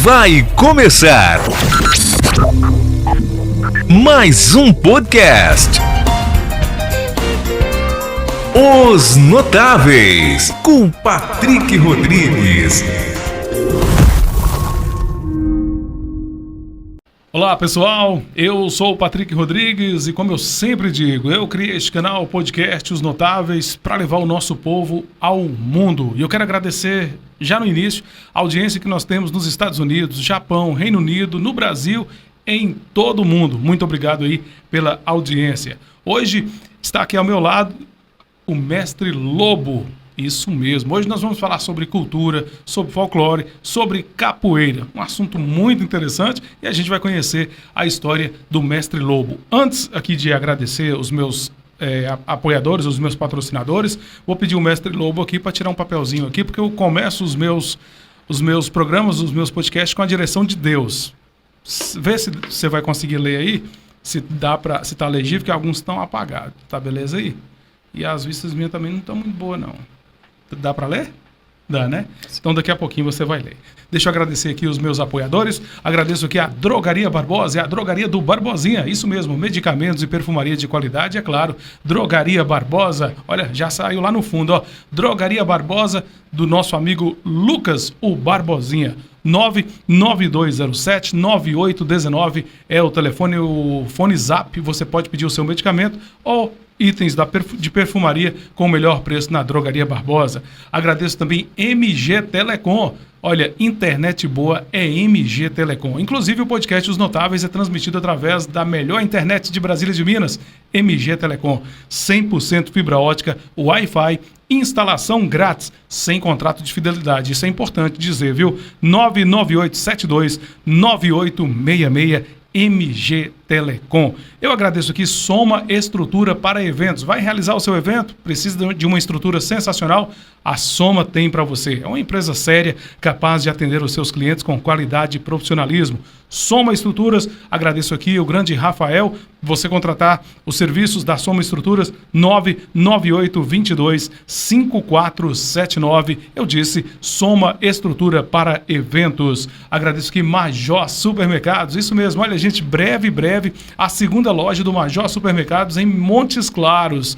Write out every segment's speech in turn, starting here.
Vai começar mais um podcast. Os Notáveis, com Patrick Rodrigues. Olá pessoal, eu sou o Patrick Rodrigues e como eu sempre digo, eu criei este canal podcast Os Notáveis para levar o nosso povo ao mundo. E eu quero agradecer já no início a audiência que nós temos nos Estados Unidos, Japão, Reino Unido, no Brasil, em todo o mundo. Muito obrigado aí pela audiência. Hoje está aqui ao meu lado o Mestre Lobo. Isso mesmo. Hoje nós vamos falar sobre cultura, sobre folclore, sobre capoeira. Um assunto muito interessante e a gente vai conhecer a história do Mestre Lobo. Antes aqui de agradecer os meus apoiadores, os meus patrocinadores, vou pedir o Mestre Lobo aqui para tirar um papelzinho aqui, porque eu começo os meus programas, os meus podcasts com a direção de Deus. Vê se você vai conseguir ler aí, se tá legível, porque alguns estão apagados. Tá beleza aí? E as vistas minhas também não estão muito boas, não. Dá para ler? Dá, né? Então daqui a pouquinho você vai ler. Deixa eu agradecer aqui os meus apoiadores. Agradeço aqui a Drogaria Barbosa, é a drogaria do Barbosinha. Isso mesmo, medicamentos e perfumaria de qualidade, é claro. Drogaria Barbosa, olha, já saiu lá no fundo, ó. Drogaria Barbosa, do nosso amigo Lucas, o Barbosinha. 99207-9819 é o telefone, o fone zap. Você pode pedir o seu medicamento ou itens de perfumaria com o melhor preço na Drogaria Barbosa. Agradeço também MG Telecom. Olha, internet boa é MG Telecom. Inclusive o podcast Os Notáveis é transmitido através da melhor internet de Brasília e de Minas, MG Telecom. 100% fibra ótica, Wi-Fi, instalação grátis, sem contrato de fidelidade. Isso é importante dizer, viu? 99872-9866 MG Telecom. Eu agradeço aqui Soma Estrutura para Eventos. Vai realizar o seu evento? Precisa de uma estrutura sensacional? A Soma tem para você. É uma empresa séria, capaz de atender os seus clientes com qualidade e profissionalismo. Soma Estruturas, agradeço aqui o grande Rafael. Você contratar os serviços da Soma Estruturas, 99822-5479. Eu disse Soma Estrutura para Eventos. Agradeço aqui Major Supermercados. Isso mesmo, olha gente, breve, a segunda loja do Major Supermercados em Montes Claros.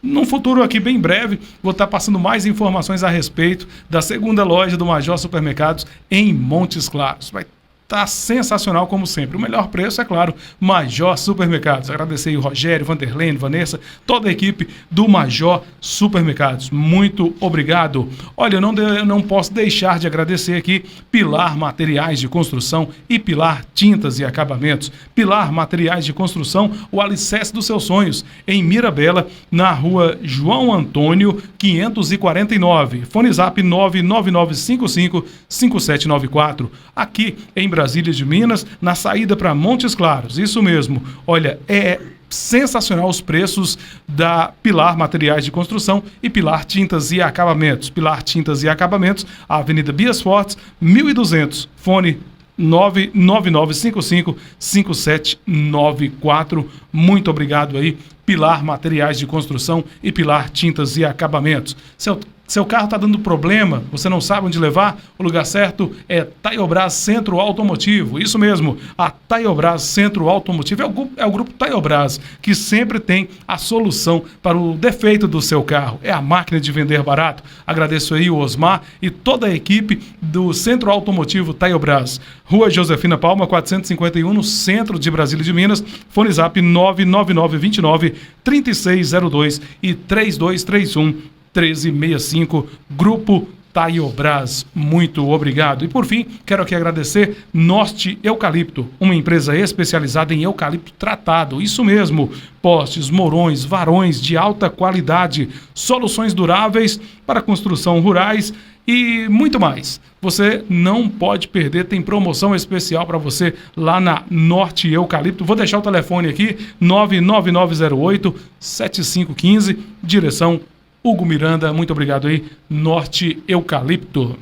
Num futuro aqui bem breve, vou estar passando mais informações a respeito da segunda loja do Major Supermercados em Montes Claros. Vai estar sensacional como sempre. O melhor preço, é claro, Major Supermercados. Agradecer aí o Rogério, Vanderlene, Vanessa, toda a equipe do Major Supermercados. Muito obrigado. Olha, eu não posso deixar de agradecer aqui Pilar Materiais de Construção e Pilar Tintas e Acabamentos. Pilar Materiais de Construção, o alicerce dos seus sonhos, em Mirabela, na rua João Antônio, 549. Fone zap 99955-5794. Aqui em Brasília de Minas, na saída para Montes Claros. Isso mesmo. Olha, é sensacional os preços da Pilar Materiais de Construção e Pilar Tintas e Acabamentos. Pilar Tintas e Acabamentos, Avenida Bias Fortes, 1200. Fone 99955-5794. Muito obrigado aí, Pilar Materiais de Construção e Pilar Tintas e Acabamentos. Seu carro está dando problema, você não sabe onde levar? O lugar certo é Taiobras Centro Automotivo. Isso mesmo, a Taiobras Centro Automotivo é o grupo Taiobras, que sempre tem a solução para o defeito do seu carro. É a máquina de vender barato. Agradeço aí o Osmar e toda a equipe do Centro Automotivo Taiobras. Rua Josefina Palma, 451, no centro de Brasília de Minas. Fone zap 99929-3602 e 3231-1365, Grupo Taiobras. Muito obrigado. E por fim, quero aqui agradecer Norte Eucalipto, uma empresa especializada em eucalipto tratado. Isso mesmo, postes, morões, varões de alta qualidade, soluções duráveis para construção rurais e muito mais. Você não pode perder, tem promoção especial para você lá na Norte Eucalipto. Vou deixar o telefone aqui, 99908-7515, direção Hugo Miranda. Muito obrigado aí, Norte Eucalipto.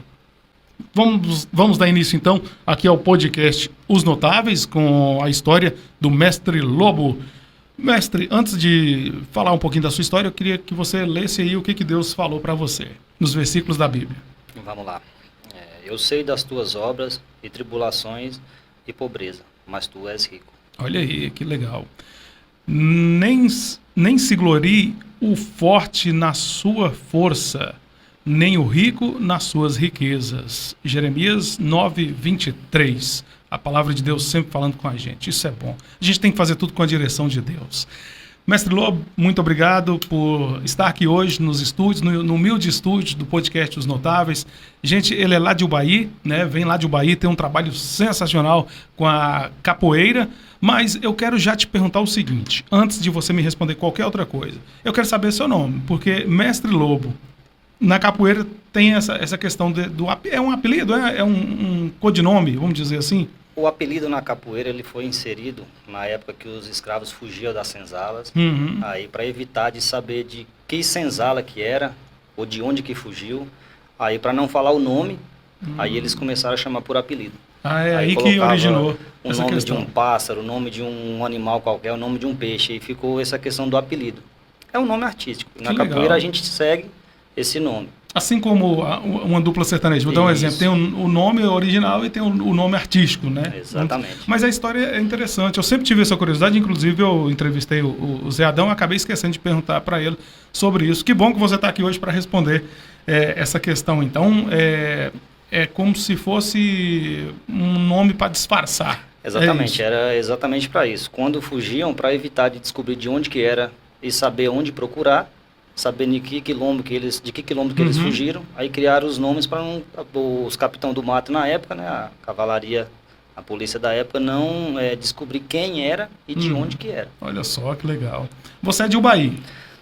Vamos dar início então aqui ao podcast Os Notáveis, com a história do Mestre Lobo. Mestre, antes de falar um pouquinho da sua história, eu queria que você lesse aí o que Deus falou para você nos versículos da Bíblia. Vamos lá. Eu sei das tuas obras e tribulações e pobreza, mas tu és rico. Olha aí, que legal. Nem se glorie o forte na sua força, nem o rico nas suas riquezas. Jeremias 9:23. A palavra de Deus sempre falando com a gente. Isso é bom. A gente tem que fazer tudo com a direção de Deus. Mestre Lobo, muito obrigado por estar aqui hoje nos estúdios, no humilde estúdio do podcast Os Notáveis. Gente, ele é lá de Ubaí, né? Vem lá de Ubaí, tem um trabalho sensacional com a capoeira. Mas eu quero já te perguntar o seguinte, antes de você me responder qualquer outra coisa. Eu quero saber seu nome, porque Mestre Lobo, na capoeira tem essa questão é um apelido, é um codinome, vamos dizer assim? O apelido na capoeira ele foi inserido na época que os escravos fugiam das senzalas, aí para evitar de saber de que senzala que era, ou de onde que fugiu, aí para não falar o nome, aí eles começaram a chamar por apelido. Ah, é aí que originou o nome questão. De um pássaro, o nome de um animal qualquer, o nome de um peixe, e ficou essa questão do apelido. É um nome artístico. Na capoeira a gente segue esse nome. Assim como uma dupla sertaneja. Vou dar um exemplo. Tem o nome original e tem o nome artístico, né? Exatamente. Mas a história é interessante. Eu sempre tive essa curiosidade. Inclusive, eu entrevistei o Zé Adão. Acabei esquecendo de perguntar para ele sobre isso. Que bom que você está aqui hoje para responder essa questão. Então, é como se fosse um nome para disfarçar. Exatamente. Era exatamente para isso. Quando fugiam, para evitar de descobrir de onde que era e saber onde procurar, saber de que quilômetro que eles fugiram, aí criaram os nomes para os capitão do mato na época, né, a cavalaria, a polícia da época, não descobrir quem era e de onde que era. Olha só que legal. Você é de Ubaí?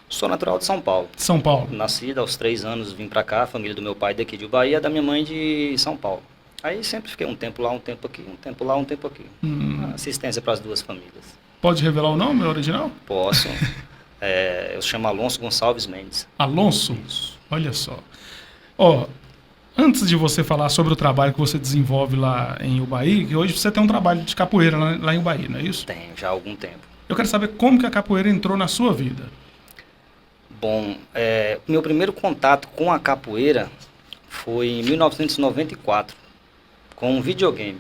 Sou natural de São Paulo. São Paulo. Nasci aos 3 anos, vim para cá, a família do meu pai daqui de Ubaí, a da minha mãe de São Paulo. Aí sempre fiquei um tempo lá, um tempo aqui, um tempo lá, um tempo aqui. Assistência para as duas famílias. Pode revelar o nome original? Posso. Eu chamo Alonso Gonçalves Mendes. Alonso? Isso. Olha só. Antes de você falar sobre o trabalho que você desenvolve lá em Ubaí, que hoje você tem um trabalho de capoeira lá em Ubaí, não é isso? Tenho, já há algum tempo. Eu quero saber como que a capoeira entrou na sua vida. Bom, meu primeiro contato com a capoeira foi em 1994, com um videogame.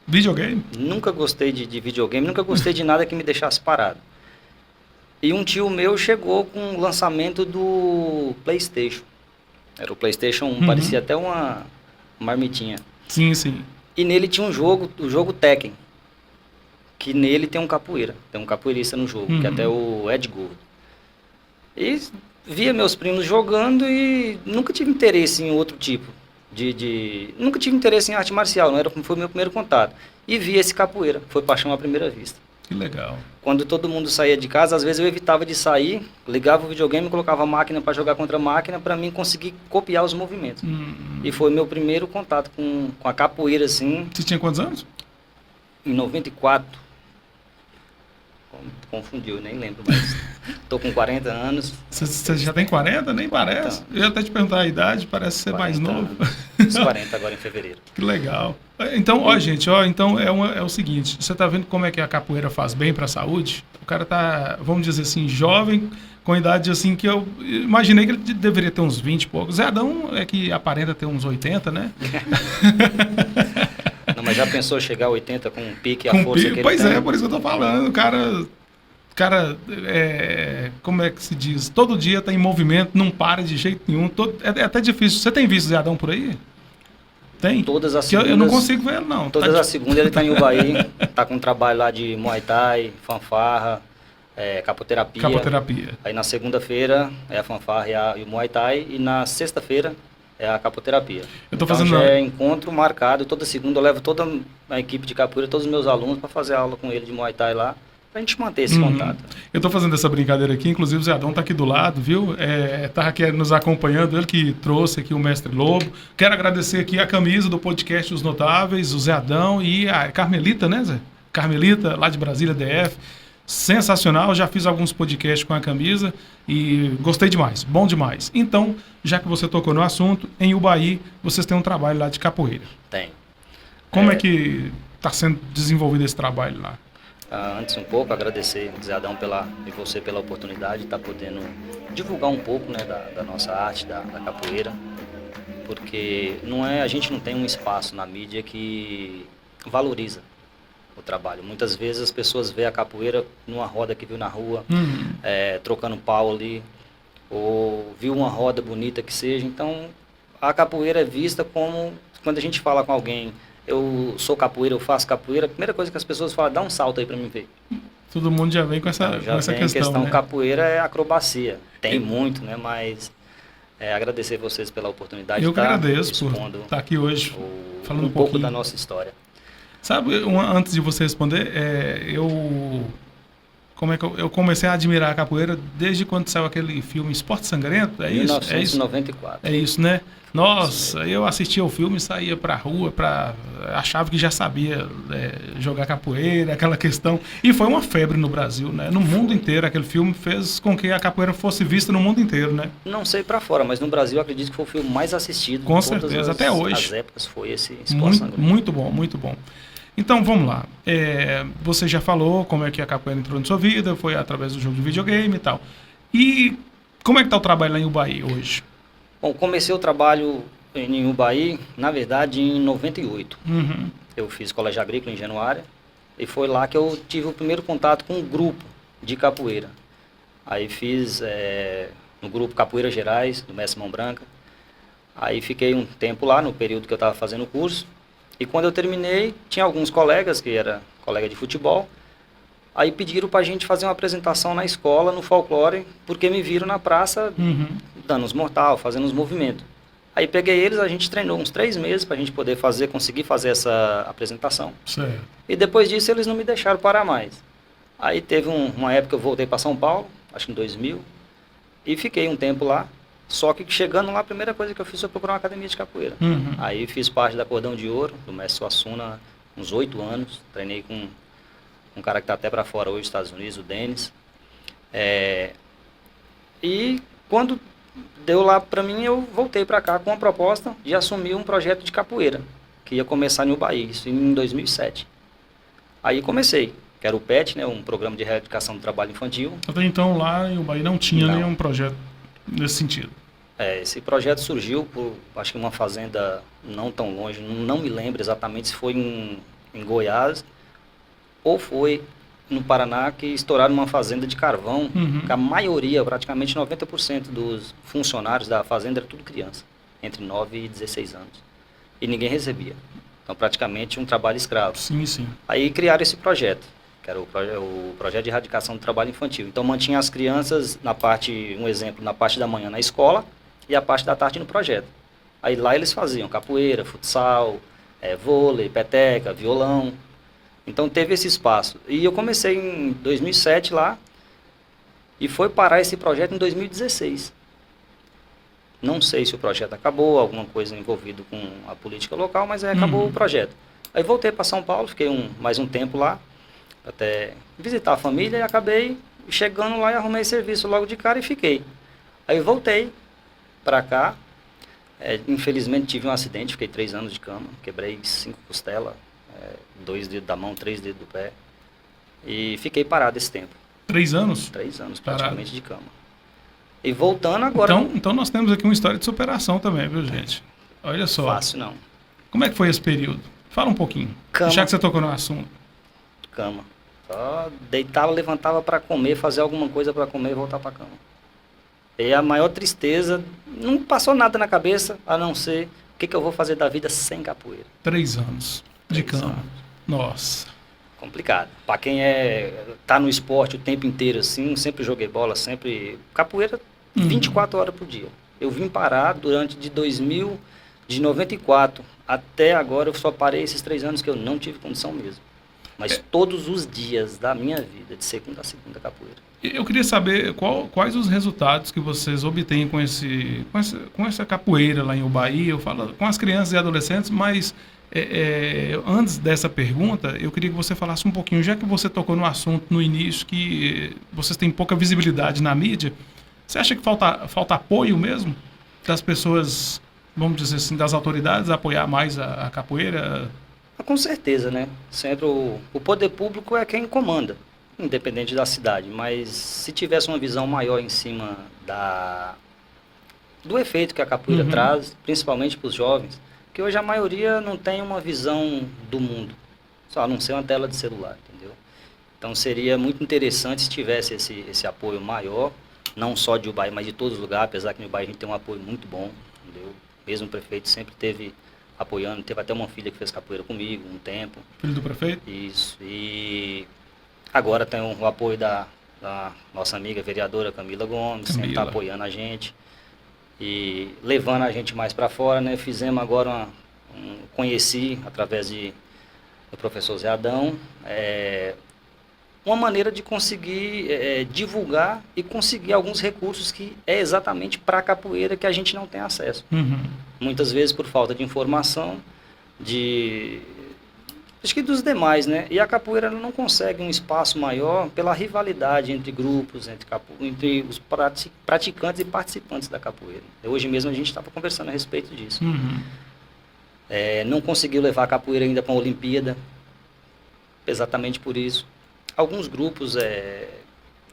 Videogame? Nunca gostei de videogame, nunca gostei de nada que me deixasse parado. E um tio meu chegou com o lançamento do PlayStation. Era o PlayStation 1, parecia até uma marmitinha. Sim, sim. E nele tinha um jogo, o jogo Tekken, que nele tem um capoeira, tem um capoeirista no jogo, que é até o Ed Gordo. E via meus primos jogando e nunca tive interesse em outro tipo nunca tive interesse em arte marcial, foi o meu primeiro contato. E vi esse capoeira, foi paixão à primeira vista. Que legal. Quando todo mundo saía de casa, às vezes eu evitava de sair, ligava o videogame, colocava a máquina para jogar contra a máquina, para mim conseguir copiar os movimentos. E foi meu primeiro contato com a capoeira, assim. Você tinha quantos anos? Em 94. Confundiu, nem lembro mais. Tô com 40 anos. Você já tem 40? Nem parece. Eu ia até te perguntar a idade, parece ser mais novo. Uns 40 agora em fevereiro. Que legal. Então, gente, então é o seguinte, você tá vendo como é que a capoeira faz bem para a saúde? O cara tá, vamos dizer assim, jovem, com idade assim que eu imaginei que ele deveria ter uns 20 e poucos. Zé Adão é que aparenta ter uns 80, né? Não, mas já pensou chegar a 80 com um pique, com a força pique, que ele tem? Pois é, por isso que eu tô falando. O cara, como é que se diz? Todo dia tá em movimento, não para de jeito nenhum. É até difícil. Você tem visto o Zé Adão por aí? Tem? Todas as segundas. Eu não consigo ver ele, não. Todas as segundas ele tá em Ubaí, tá com um trabalho lá de Muay Thai, fanfarra, capoterapia. Capoterapia. Aí na segunda-feira é a fanfarra e o Muay Thai, e na sexta-feira é a capoterapia. Eu tô então fazendo... já é encontro marcado, toda segunda eu levo toda a equipe de capoeira, todos os meus alunos para fazer aula com ele de Muay Thai lá, pra gente manter esse contato. Eu tô fazendo essa brincadeira aqui, inclusive o Zé Adão tá aqui do lado, viu? Tá aqui nos acompanhando, ele que trouxe aqui o Mestre Lobo. Quero agradecer aqui a camisa do podcast Os Notáveis, o Zé Adão e a Carmelita, né, Zé? Carmelita, lá de Brasília, DF. Sensacional, já fiz alguns podcasts com a camisa e gostei demais, bom demais. Então, já que você tocou no assunto, em Ubaí, vocês têm um trabalho lá de capoeira. Tem. Como é que está sendo desenvolvido esse trabalho lá? Antes um pouco, agradecer, Zé Adão, e você pela oportunidade de estar podendo divulgar um pouco, né, da nossa arte, da capoeira. porque a gente não tem um espaço na mídia que valoriza o trabalho. Muitas vezes as pessoas veem a capoeira numa roda que viu na rua, trocando pau ali, ou viu uma roda bonita que seja. Então, a capoeira é vista como, quando a gente fala com alguém, eu sou capoeira, eu faço capoeira, a primeira coisa que as pessoas falam, dá um salto aí pra mim ver. Todo mundo já vem com essa, Então, já com essa vem questão, né? Capoeira é acrobacia. Tem muito, né? Mas agradecer vocês pela oportunidade Eu de que estar agradeço por expondo estar aqui hoje, falando um pouco pouquinho da nossa história. Sabe, antes de você responder, eu comecei a admirar a capoeira desde quando saiu aquele filme Esporte Sangrento, é isso? 1994. É isso, né? Nossa, eu assistia o filme, saía pra rua, achava que já sabia jogar capoeira, aquela questão. E foi uma febre no Brasil, né? No mundo inteiro, aquele filme fez com que a capoeira fosse vista no mundo inteiro, né? Não sei pra fora, mas no Brasil eu acredito que foi o filme mais assistido. Com certeza, até hoje. As épocas foi esse Esporte Sangrento. Muito bom, muito bom. Então, vamos lá. Você já falou como é que a capoeira entrou na sua vida, foi através do jogo de videogame e tal. E como é que está o trabalho lá em Ubaí hoje? Bom, comecei o trabalho em Ubaí, na verdade, em 98. Uhum. Eu fiz colégio agrícola em Januária e foi lá que eu tive o primeiro contato com um grupo de capoeira. Aí fiz no grupo Capoeira Gerais, do Mestre Mão Branca. Aí fiquei um tempo lá, no período que eu estava fazendo o curso. E quando eu terminei, tinha alguns colegas, que era colega de futebol, aí pediram pra gente fazer uma apresentação na escola, no folclore, porque me viram na praça, dando uns mortal, fazendo uns movimentos. Aí peguei eles, a gente treinou uns 3 meses pra gente poder conseguir fazer essa apresentação. Certo. E depois disso eles não me deixaram parar mais. Aí teve uma época que eu voltei para São Paulo, acho que em 2000, e fiquei um tempo lá. Só que chegando lá, a primeira coisa que eu fiz foi procurar uma academia de capoeira. Uhum. Aí fiz parte da Cordão de Ouro, do mestre Suassuna, uns 8 anos. Treinei com um cara que está até para fora hoje, nos Estados Unidos, o Denis. E quando deu lá para mim, eu voltei para cá com a proposta de assumir um projeto de capoeira, que ia começar em Ubaí, isso em 2007. Aí comecei, que era o PET, né, um programa de reeducação do trabalho infantil. Até então lá em Ubaí não tinha nenhum projeto nesse sentido. Esse projeto surgiu por, acho que uma fazenda não tão longe, não me lembro exatamente se foi em Goiás ou foi no Paraná, que estouraram uma fazenda de carvão, que a maioria, praticamente 90% dos funcionários da fazenda era tudo criança, entre 9 e 16 anos. E ninguém recebia. Então, praticamente um trabalho escravo. Sim, sim. Aí criaram esse projeto, que era o projeto de erradicação do trabalho infantil. Então, mantinha as crianças na parte, um exemplo, na parte da manhã na escola e a parte da tarde no projeto. Aí lá eles faziam capoeira, futsal, vôlei, peteca, violão. Então, teve esse espaço. E eu comecei em 2007 lá e foi parar esse projeto em 2016. Não sei se o projeto acabou, alguma coisa envolvida com a política local, mas acabou o projeto. Aí voltei para São Paulo, fiquei mais um tempo lá, até visitar a família, e acabei chegando lá e arrumei serviço logo de cara e fiquei. Aí voltei para cá, infelizmente tive um acidente, fiquei 3 anos de cama, quebrei 5 costelas, 2 dedos da mão, 3 dedos do pé, e fiquei parado esse tempo. 3 anos? 3 anos praticamente de cama. E voltando agora... Então nós temos aqui uma história de superação também, viu, gente? Olha só. Fácil não. Como é que foi esse período? Fala um pouquinho. Cama. Já que você tocou no assunto. Cama. Só deitava, levantava para comer, fazer alguma coisa para comer e voltar para cama. E a maior tristeza, não passou nada na cabeça, a não ser o que eu vou fazer da vida sem capoeira. 3 anos de 3 cama. anos. Nossa. Complicado. Para quem tá no esporte o tempo inteiro assim, sempre joguei bola, sempre... Capoeira 24 horas por dia. Eu vim parar de 94 até agora, eu só parei esses 3 anos que eu não tive condição mesmo. Mas todos os dias da minha vida, de segunda a segunda, capoeira. Eu queria saber quais os resultados que vocês obtêm com essa capoeira lá em Ubaí. Eu falo com as crianças e adolescentes, mas antes dessa pergunta, eu queria que você falasse um pouquinho, já que você tocou no assunto no início, que vocês têm pouca visibilidade na mídia, você acha que falta apoio mesmo das pessoas, vamos dizer assim, das autoridades, apoiar mais a capoeira? Com certeza, né? Sempre o poder público é quem comanda, independente da cidade, mas se tivesse uma visão maior em cima do efeito que a capoeira traz, principalmente para os jovens, que hoje a maioria não tem uma visão do mundo, só a não ser uma tela de celular, entendeu? Então seria muito interessante se tivesse esse apoio maior, não só de Ubaí, mas de todos os lugares, apesar que no Ubaí a gente tem um apoio muito bom, entendeu? Mesmo o prefeito sempre teve apoiando, teve até uma filha que fez capoeira comigo um tempo. Filho do prefeito? Isso, e agora tem o apoio da nossa amiga vereadora Camila Gomes, sempre está apoiando a gente e levando a gente mais para fora, né? Fizemos agora, conheci através do professor Zé Adão, uma maneira de conseguir divulgar e conseguir alguns recursos que é exatamente para a capoeira que a gente não tem acesso. Muitas vezes por falta de informação, acho que dos demais, né? E a capoeira não consegue um espaço maior pela rivalidade entre grupos, entre os praticantes e participantes da capoeira. Hoje mesmo a gente estava conversando a respeito disso. Não conseguiu levar a capoeira ainda para a Olimpíada, exatamente por isso. Alguns grupos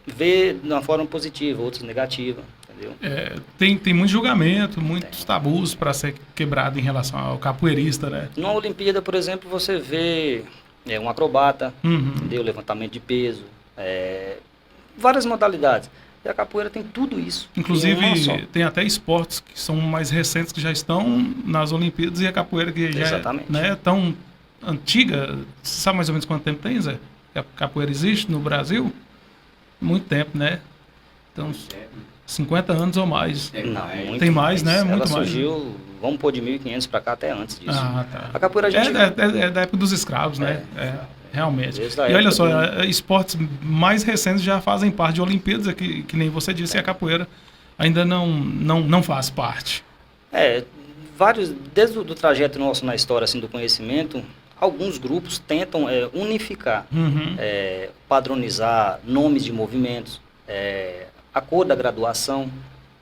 vê de uma forma positiva, outros negativa, entendeu? Tem muito julgamento, muitos tabus para ser quebrado em relação ao capoeirista, né? Na Olimpíada, por exemplo, você vê um acrobata, entendeu? Levantamento de peso, várias modalidades. E a capoeira tem tudo isso. Inclusive, tem até esportes que são mais recentes que já estão nas Olimpíadas e a capoeira que já é tão antiga. Você sabe mais ou menos quanto tempo tem, Zé? A capoeira existe no Brasil? Muito tempo, né? Então, 50 anos ou mais. Tem mais, né? Ela muito surgiu, vamos pôr de 1500 para cá até antes disso. Tá. A capoeira é da época dos escravos, né? Realmente. E olha só, esportes mais recentes já fazem parte de Olimpíadas, que nem você disse, e a capoeira ainda não faz parte. Desde o trajeto nosso na história assim, do conhecimento, alguns grupos tentam unificar, padronizar nomes de movimentos, a cor da graduação.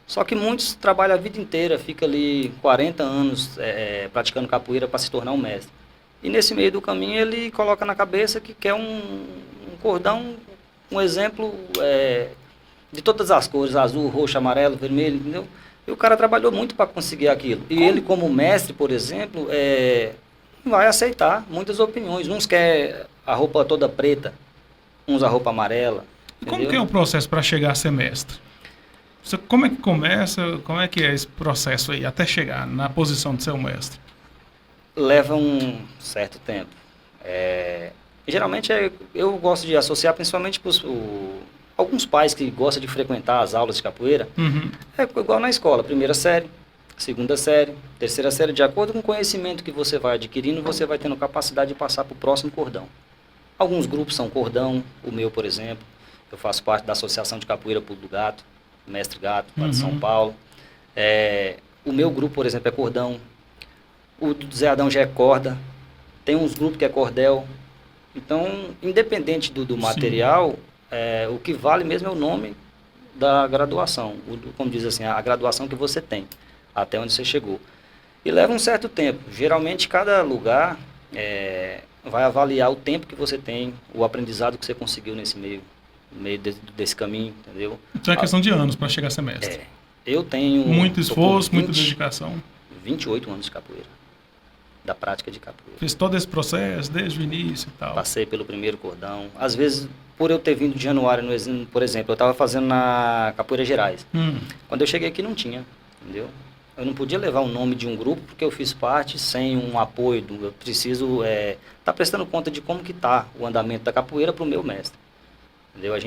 Só que muitos trabalham a vida inteira, fica ali 40 anos praticando capoeira para se tornar um mestre. E nesse meio do caminho ele coloca na cabeça que quer um cordão, um exemplo de todas as cores, azul, roxo, amarelo, vermelho, entendeu? E o cara trabalhou muito para conseguir aquilo. E ele como mestre, por exemplo, vai aceitar muitas opiniões. Uns querem a roupa toda preta, uns a roupa amarela. Como que é o processo para chegar a ser mestre? Como é que começa, como é que é esse processo aí, até chegar na posição de ser um mestre? Leva um certo tempo. Geralmente eu gosto de associar principalmente para alguns pais que gostam de frequentar as aulas de capoeira. É igual na escola, primeira série, segunda série, terceira série, de acordo com o conhecimento que você vai adquirindo, você vai tendo capacidade de passar para o próximo cordão. Alguns grupos são cordão, o meu, por exemplo, eu faço parte da Associação de Capoeira Pulo do Gato, Mestre Gato, lá de São Paulo. O meu grupo, por exemplo, é cordão, o do Zé Adão já é corda, tem uns grupos que é cordel. Então, independente do material, o que vale mesmo é o nome da graduação, como diz assim, a graduação que você tem, até onde você chegou. E leva um certo tempo. Geralmente, cada lugar vai avaliar o tempo que você tem, o aprendizado que você conseguiu nesse meio desse caminho, entendeu? Então é questão de anos para chegar a ser mestre. Eu tenho... Muito esforço, muita dedicação. 28 anos de capoeira, da prática de capoeira. Fiz todo esse processo, desde o início e tal. Passei pelo primeiro cordão. Às vezes, por eu ter vindo de Januário, por exemplo, eu estava fazendo na Capoeira Gerais. Quando eu cheguei aqui não tinha, entendeu? Eu não podia levar o nome de um grupo porque eu fiz parte sem um apoio. Eu preciso estar prestando conta de como que está o andamento da capoeira para o meu mestre. Entendeu? Hoje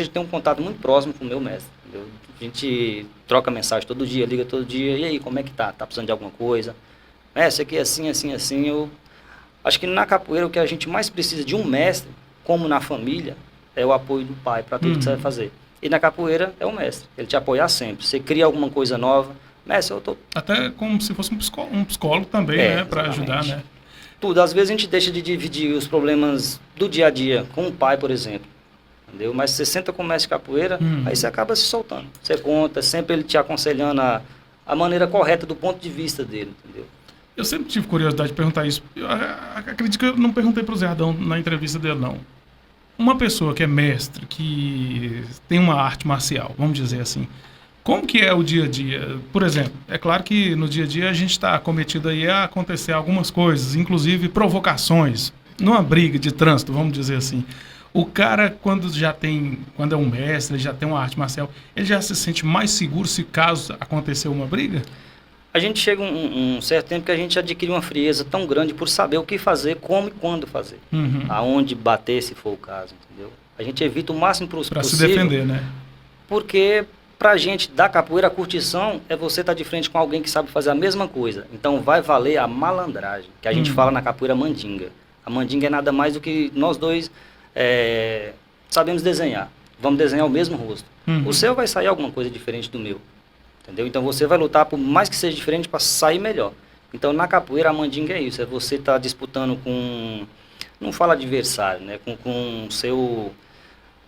a gente tem um contato muito próximo com o meu mestre. Entendeu? A gente troca mensagem todo dia, liga todo dia. E aí, como é que tá? Tá precisando de alguma coisa? Mestre, aqui é assim, assim, assim. Eu acho que na capoeira o que a gente mais precisa de um mestre, como na família, é o apoio do pai para tudo que você vai fazer. E na capoeira é o mestre. Ele te apoiar sempre. Você cria alguma coisa nova. Mestre, eu tô... Até como se fosse um psicólogo também, né? Para ajudar, né? Tudo. Às vezes a gente deixa de dividir os problemas do dia a dia com o pai, por exemplo. Entendeu? Mas você senta com o mestre de capoeira, aí você acaba se soltando. Você conta, sempre ele te aconselhando a maneira correta do ponto de vista dele, entendeu? Eu sempre tive curiosidade de perguntar isso. Eu acredito que eu não perguntei para o Zé Adão na entrevista dele, não. Uma pessoa que é mestre, que tem uma arte marcial, vamos dizer assim, Como que é o dia a dia? Por exemplo, é claro que no dia a dia a gente está cometido aí a acontecer algumas coisas, inclusive provocações, numa briga de trânsito, vamos dizer assim. O cara, quando é um mestre, já tem uma arte marcial, ele já se sente mais seguro se caso acontecer uma briga? A gente chega um certo tempo que a gente adquire uma frieza tão grande por saber o que fazer, como e quando fazer. Uhum. Aonde bater, se for o caso, entendeu? A gente evita o máximo possível. Para se defender, né? Porque pra gente da capoeira, a curtição é você estar de frente com alguém que sabe fazer a mesma coisa. Então vai valer a malandragem, que a gente fala na capoeira mandinga. A mandinga é nada mais do que nós dois sabemos desenhar. Vamos desenhar o mesmo rosto. O seu vai sair alguma coisa diferente do meu. Entendeu? Então você vai lutar, por mais que seja diferente, para sair melhor. Então na capoeira a mandinga é isso, é você estar disputando com, não fala adversário, né? Com seu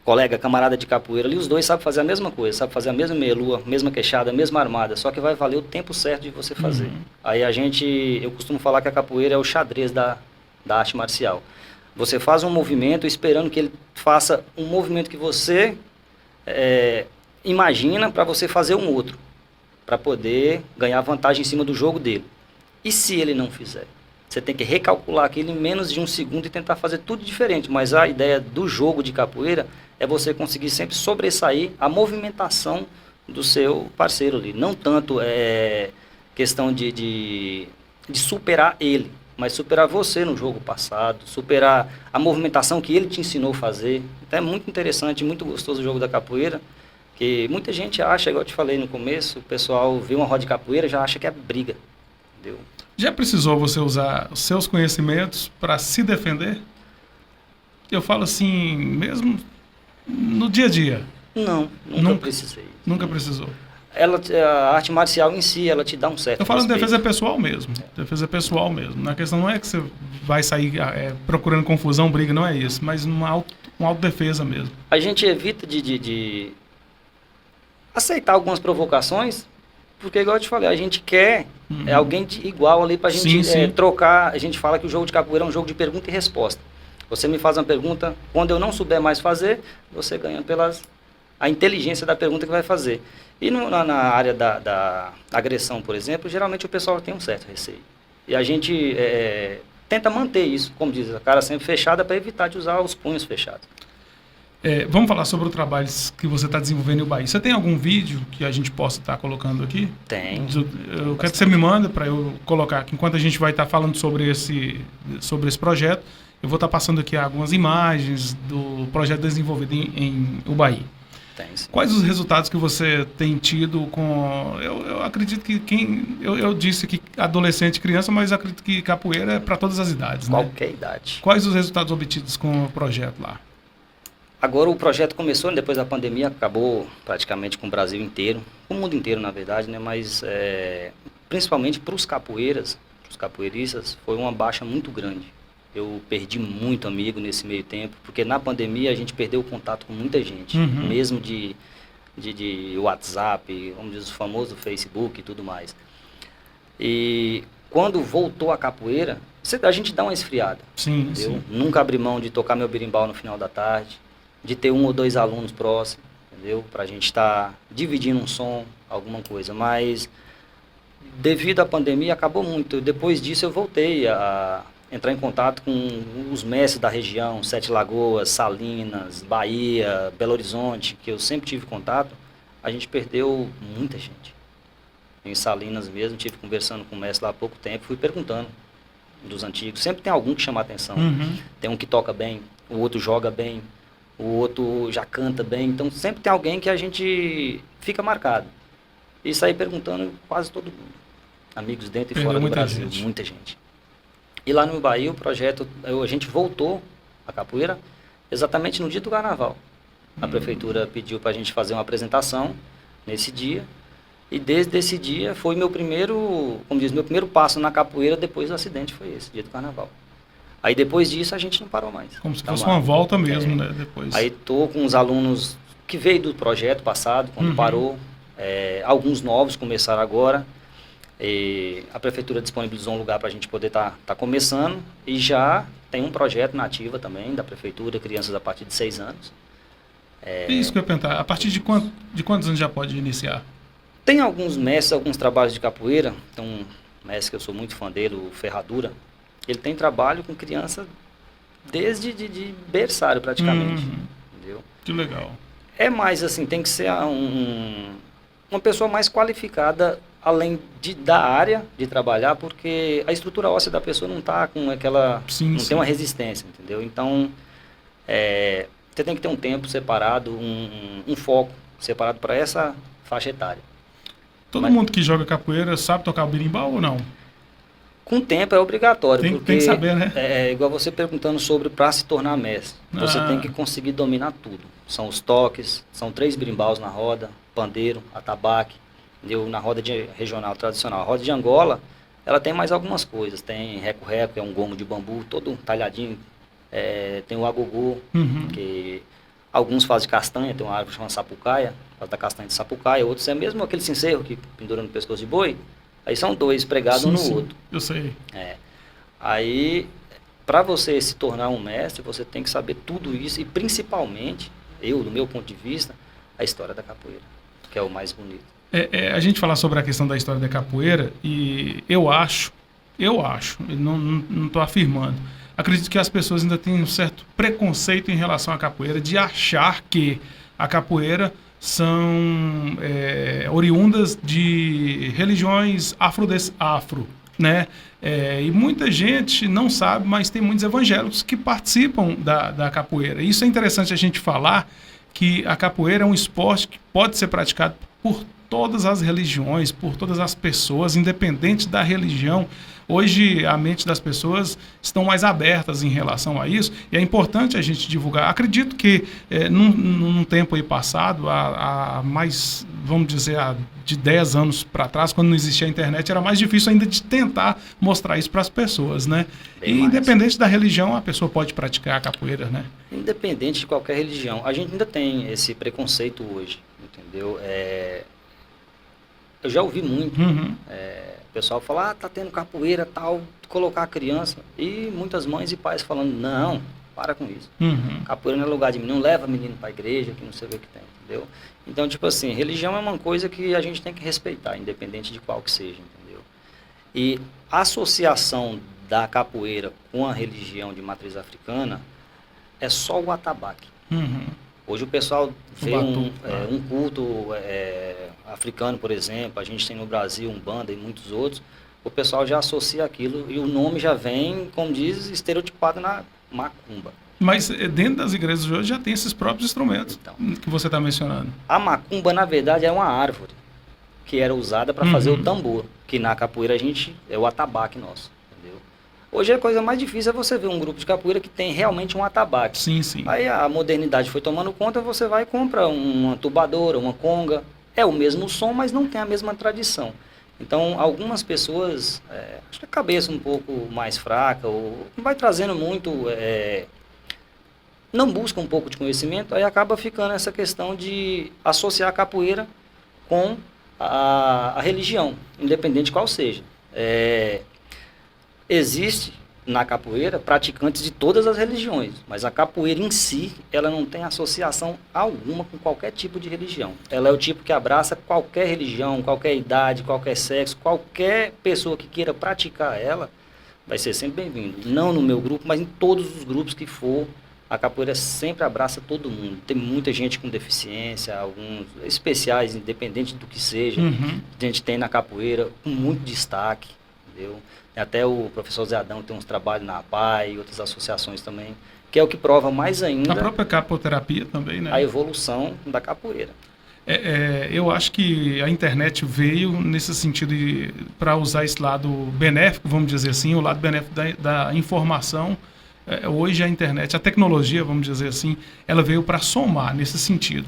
colega, camarada de capoeira ali, os dois sabem fazer a mesma coisa, sabem fazer a mesma meia-lua, mesma queixada, mesma armada, só que vai valer o tempo certo de você fazer. Aí eu costumo falar que a capoeira é o xadrez da arte marcial. Você faz um movimento esperando que ele faça um movimento que você imagina para você fazer um outro, para poder ganhar vantagem em cima do jogo dele. E se ele não fizer? Você tem que recalcular aquilo em menos de um segundo e tentar fazer tudo diferente. Mas a ideia do jogo de capoeira é você conseguir sempre sobressair a movimentação do seu parceiro ali. Não tanto questão de superar ele, mas superar você no jogo passado, superar a movimentação que ele te ensinou a fazer. Então é muito interessante, muito gostoso o jogo da capoeira. Que muita gente acha, igual eu te falei no começo, o pessoal vê uma roda de capoeira e já acha que é briga, entendeu? Já precisou você usar os seus conhecimentos para se defender? Eu falo assim, mesmo no dia a dia. Não, nunca precisei. Nunca precisou. A arte marcial em si, ela te dá um certo Eu falo respeito. em defesa pessoal mesmo. Defesa pessoal mesmo. A questão não é que você vai sair procurando confusão, briga, não é isso. Mas uma autodefesa mesmo. A gente evita de aceitar algumas provocações, porque igual eu te falei, a gente quer alguém igual ali pra gente trocar. A gente fala que o jogo de capoeira é um jogo de pergunta e resposta. Você me faz uma pergunta, quando eu não souber mais fazer, você ganha a inteligência da pergunta que vai fazer. E na área da agressão, por exemplo, geralmente o pessoal tem um certo receio. E a gente tenta manter isso, como diz, a cara sempre fechada para evitar de usar os punhos fechados. Vamos falar sobre o trabalho que você está desenvolvendo no Bahia. Você tem algum vídeo que a gente possa estar colocando aqui? Tem. Eu quero que você me manda para eu colocar aqui. Enquanto a gente vai estar falando sobre esse projeto, eu vou estar passando aqui algumas imagens do projeto desenvolvido em Ubaí. Tem, sim. Quais os resultados que você tem tido com... Eu acredito que eu disse que adolescente e criança, mas eu acredito que capoeira é para todas as idades, né? Qualquer idade. Quais os resultados obtidos com o projeto lá? Agora o projeto começou, depois da pandemia, acabou praticamente com o Brasil inteiro, o mundo inteiro na verdade, né? Mas principalmente para os capoeiristas, foi uma baixa muito grande. Eu perdi muito amigo nesse meio tempo, porque na pandemia a gente perdeu o contato com muita gente, mesmo de WhatsApp, vamos dizer, o famoso Facebook e tudo mais. E quando voltou a capoeira, a gente dá uma esfriada. Sim, entendeu? sim. Nunca abri mão de tocar meu berimbau no final da tarde, de ter 1 ou 2 alunos próximos, entendeu? Pra gente estar dividindo um som, alguma coisa. Mas devido à pandemia acabou muito. Depois disso eu voltei a entrar em contato com os mestres da região, Sete Lagoas, Salinas, Bahia, Belo Horizonte, que eu sempre tive contato. A gente perdeu muita gente. Em Salinas mesmo, tive conversando com o mestre lá há pouco tempo, fui perguntando dos antigos. Sempre tem algum que chama a atenção. Tem um que toca bem, o outro joga bem, o outro já canta bem. Então sempre tem alguém que a gente fica marcado. E saí perguntando quase todo mundo. Amigos dentro e fora do Brasil, muita gente. E lá no Bahia o projeto, a gente voltou a capoeira exatamente no dia do carnaval. A prefeitura pediu para a gente fazer uma apresentação nesse dia. E desde esse dia foi meu primeiro passo na capoeira depois do acidente, foi esse, dia do carnaval. Aí depois disso a gente não parou mais. Como se fosse uma volta mesmo, né? Depois. Aí tô com os alunos que veio do projeto passado, quando parou. Alguns novos começaram agora. E a prefeitura disponibilizou um lugar para a gente poder tá começando. E já tem um projeto na ativa também da prefeitura, crianças a partir de 6 anos. Isso que eu ia perguntar. A partir de quantos anos já pode iniciar? Tem alguns mestres, alguns trabalhos de capoeira. Tem um mestre que eu sou muito fã dele, o Ferradura. Ele tem trabalho com criança desde de berçário praticamente. Entendeu? Que legal. É mais assim, tem que ser uma pessoa mais qualificada, além da área de trabalhar, porque a estrutura óssea da pessoa não está com aquela... não tem uma resistência, entendeu? Então, você tem que ter um tempo separado, um foco separado para essa faixa etária. Todo mundo que joga capoeira sabe tocar o berimbau ou não? Com o tempo é obrigatório, tem que saber, né? É igual você perguntando sobre para se tornar mestre. Você tem que conseguir dominar tudo. São os toques, são 3 berimbaus na roda, pandeiro, atabaque, entendeu? Na roda regional tradicional. A roda de Angola, ela tem mais algumas coisas. Tem reco-reco, é um gomo de bambu, todo talhadinho. Tem o agogô, que alguns fazem de castanha, tem uma árvore chamada sapucaia, faz da castanha de sapucaia. Outros é mesmo aquele cincerro que pendura no pescoço de boi. Aí são 2 pregados um no outro. Eu sei. Aí, para você se tornar um mestre, você tem que saber tudo isso e principalmente, do meu ponto de vista, a história da capoeira, que é o mais bonito. A gente falar sobre a questão da história da capoeira, e eu acho, não estou afirmando, acredito que as pessoas ainda têm um certo preconceito em relação à capoeira, de achar que a capoeira são oriundas de religiões afro, né? E muita gente não sabe, mas tem muitos evangélicos que participam da capoeira. Isso é interessante a gente falar, que a capoeira é um esporte que pode ser praticado por todas as religiões, por todas as pessoas, independente da religião. Hoje a mente das pessoas estão mais abertas em relação a isso, e é importante a gente divulgar. Acredito que num tempo aí passado, há mais, vamos dizer, de 10 anos para trás, quando não existia a internet, era mais difícil ainda de tentar mostrar isso para as pessoas, né? E independente da religião, a pessoa pode praticar a capoeira, né? Independente de qualquer religião. A gente ainda tem esse preconceito hoje, entendeu? Eu já ouvi muito, o pessoal fala, tá tendo capoeira, tal, colocar a criança, e muitas mães e pais falando, não, para com isso. Capoeira não é lugar de menino, não leva menino para a igreja, que não sei o que tem, entendeu? Então, tipo assim, religião é uma coisa que a gente tem que respeitar, independente de qual que seja, entendeu? E a associação da capoeira com a religião de matriz africana é só o atabaque. Hoje o pessoal vê um culto africano, por exemplo, a gente tem no Brasil Umbanda e muitos outros, o pessoal já associa aquilo e o nome já vem, como diz, estereotipado na macumba. Mas dentro das igrejas de hoje já tem esses próprios instrumentos que você está mencionando. A macumba, na verdade, é uma árvore que era usada para fazer o tambor, que na capoeira é o atabaque nosso. Hoje a coisa mais difícil é você ver um grupo de capoeira que tem realmente um atabaque. Sim. Aí a modernidade foi tomando conta, você vai e compra uma tubadora, uma conga. É o mesmo som, mas não tem a mesma tradição. Então, algumas pessoas, acho que a cabeça um pouco mais fraca, ou vai trazendo muito, não busca um pouco de conhecimento, aí acaba ficando essa questão de associar a capoeira com a religião, independente de qual seja. Existe na capoeira praticantes de todas as religiões, mas a capoeira em si, ela não tem associação alguma com qualquer tipo de religião. Ela é o tipo que abraça qualquer religião, qualquer idade, qualquer sexo, qualquer pessoa que queira praticar ela, vai ser sempre bem-vindo. Não no meu grupo, mas em todos os grupos que for, a capoeira sempre abraça todo mundo. Tem muita gente com deficiência, alguns especiais, independente do que seja, a gente tem na capoeira com muito destaque, entendeu? Até o professor Zé Adão tem uns trabalhos na APAI e outras associações também, que é o que prova mais ainda... A própria capoterapia também, né? A evolução da capoeira. Eu acho que a internet veio nesse sentido para usar esse lado benéfico, vamos dizer assim, o lado benéfico da informação. Hoje a internet, a tecnologia, vamos dizer assim, ela veio para somar nesse sentido.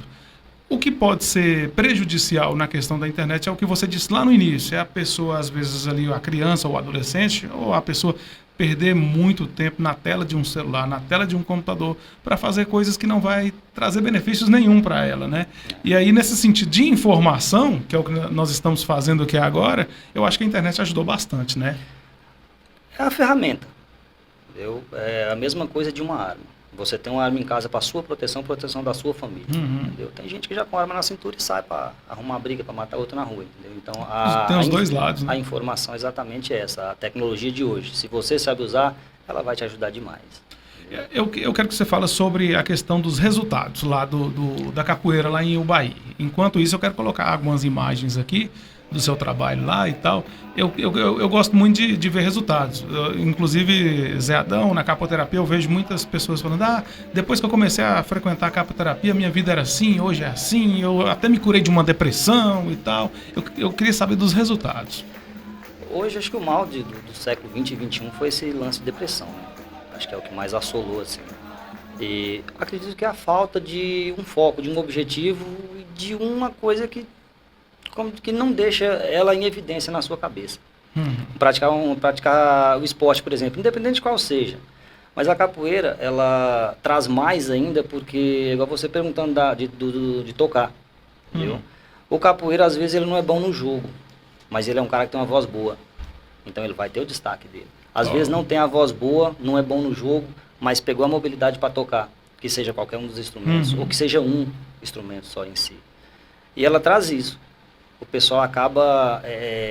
O que pode ser prejudicial na questão da internet é o que você disse lá no início. É a pessoa, às vezes, ali, a criança ou o adolescente, ou a pessoa perder muito tempo na tela de um celular, na tela de um computador, para fazer coisas que não vai trazer benefícios nenhum para ela, né? E aí, nesse sentido de informação, que é o que nós estamos fazendo aqui agora, eu acho que a internet ajudou bastante, né? É a ferramenta. É a mesma coisa de uma arma. Você tem uma arma em casa para sua proteção da sua família, entendeu? Tem gente que já com arma na cintura e sai para arrumar briga, para matar outro na rua, entendeu? Então, tem os dois lados, né? A informação é exatamente essa, a tecnologia de hoje. Se você sabe usar, ela vai te ajudar demais. Eu quero que você fale sobre a questão dos resultados lá da capoeira lá em Ubaí. Enquanto isso, eu quero colocar algumas imagens aqui do seu trabalho lá e tal. Eu gosto muito de ver resultados. Inclusive, Zé Adão, na capoterapia, eu vejo muitas pessoas falando: depois que eu comecei a frequentar a capoterapia, minha vida era assim, hoje é assim, eu até me curei de uma depressão e tal. Eu queria saber dos resultados. Hoje, acho que o mal do século 20 e 21 foi esse lance de depressão, né? Acho que é o que mais assolou, assim. E acredito que é a falta de um foco, de um objetivo, de uma coisa que não deixa ela em evidência na sua cabeça. Praticar o esporte, por exemplo, independente de qual seja. Mas a capoeira, ela traz mais ainda, porque, igual você perguntando de tocar, entendeu? O capoeira, às vezes, ele não é bom no jogo, mas ele é um cara que tem uma voz boa. Então, ele vai ter o destaque dele. Às vezes, não tem a voz boa, não é bom no jogo, mas pegou a mobilidade para tocar, que seja qualquer um dos instrumentos, ou que seja um instrumento só em si. E ela traz isso. O pessoal acaba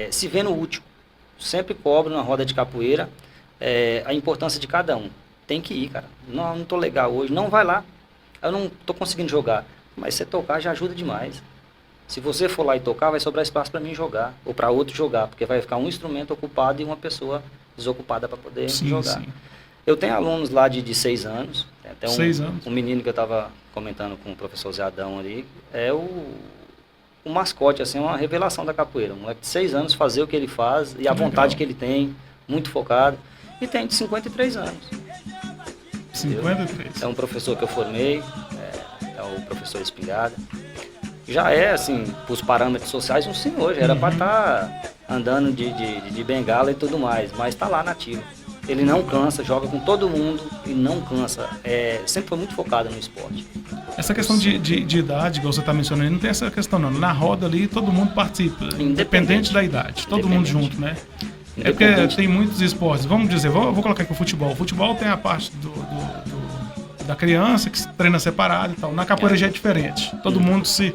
se vendo útil. Sempre cobro na roda de capoeira a importância de cada um. Tem que ir, cara. Não tô legal hoje. Não, vai lá. Eu não tô conseguindo jogar. Mas você tocar já ajuda demais. Se você for lá e tocar, vai sobrar espaço para mim jogar. Ou para outro jogar. Porque vai ficar um instrumento ocupado e uma pessoa desocupada para poder jogar. Sim. Eu tenho alunos lá de 6 anos. Tem até 6 anos. Um menino que eu estava comentando com o professor Zé Adão ali. É o mascote, assim, é uma revelação da capoeira. Um moleque de 6 anos fazer o que ele faz e a vontade que ele tem, muito focado. E tem de 53 anos. 53. É um professor que eu formei, é o professor Espingarda. Já é, assim, os parâmetros sociais, um senhor, já era para estar andando de bengala e tudo mais, mas está lá nativo. Ele não cansa, joga com todo mundo e não cansa. Sempre foi muito focado no esporte. Essa questão de idade, igual você está mencionando, não tem essa questão não. Na roda ali, todo mundo participa, independente da idade. Todo mundo junto, né? É porque tem muitos esportes. Vamos dizer, vou colocar aqui o futebol. O futebol tem a parte da criança que treina separado e tal. Na capoeira já é diferente. Todo mundo se...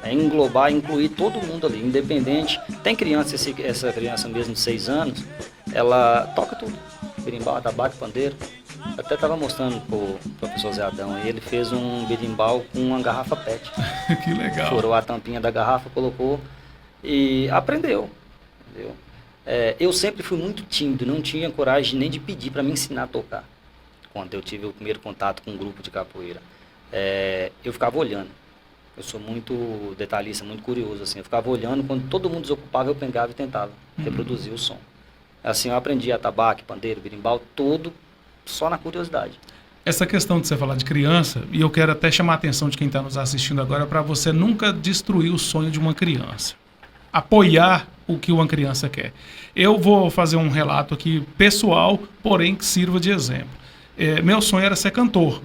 englobar, incluir todo mundo ali, independente. Tem criança, essa criança mesmo de 6 anos, ela toca tudo. Berimbau, atabaque, pandeiro. Até estava mostrando pro professor Zé Adão, e ele fez um berimbau com uma garrafa PET. Que legal. Furou a tampinha da garrafa, colocou e aprendeu. Entendeu? Eu sempre fui muito tímido, não tinha coragem nem de pedir para me ensinar a tocar. Quando eu tive o primeiro contato com um grupo de capoeira, eu ficava olhando. Eu sou muito detalhista, muito curioso, assim. Eu ficava olhando, quando todo mundo desocupava, eu pegava e tentava reproduzir o som. Assim, eu aprendi atabaque, pandeiro, berimbau, tudo só na curiosidade. Essa questão de você falar de criança, e eu quero até chamar a atenção de quem está nos assistindo agora, para você nunca destruir o sonho de uma criança. Apoiar o que uma criança quer. Eu vou fazer um relato aqui pessoal, porém que sirva de exemplo. Meu sonho era ser cantor.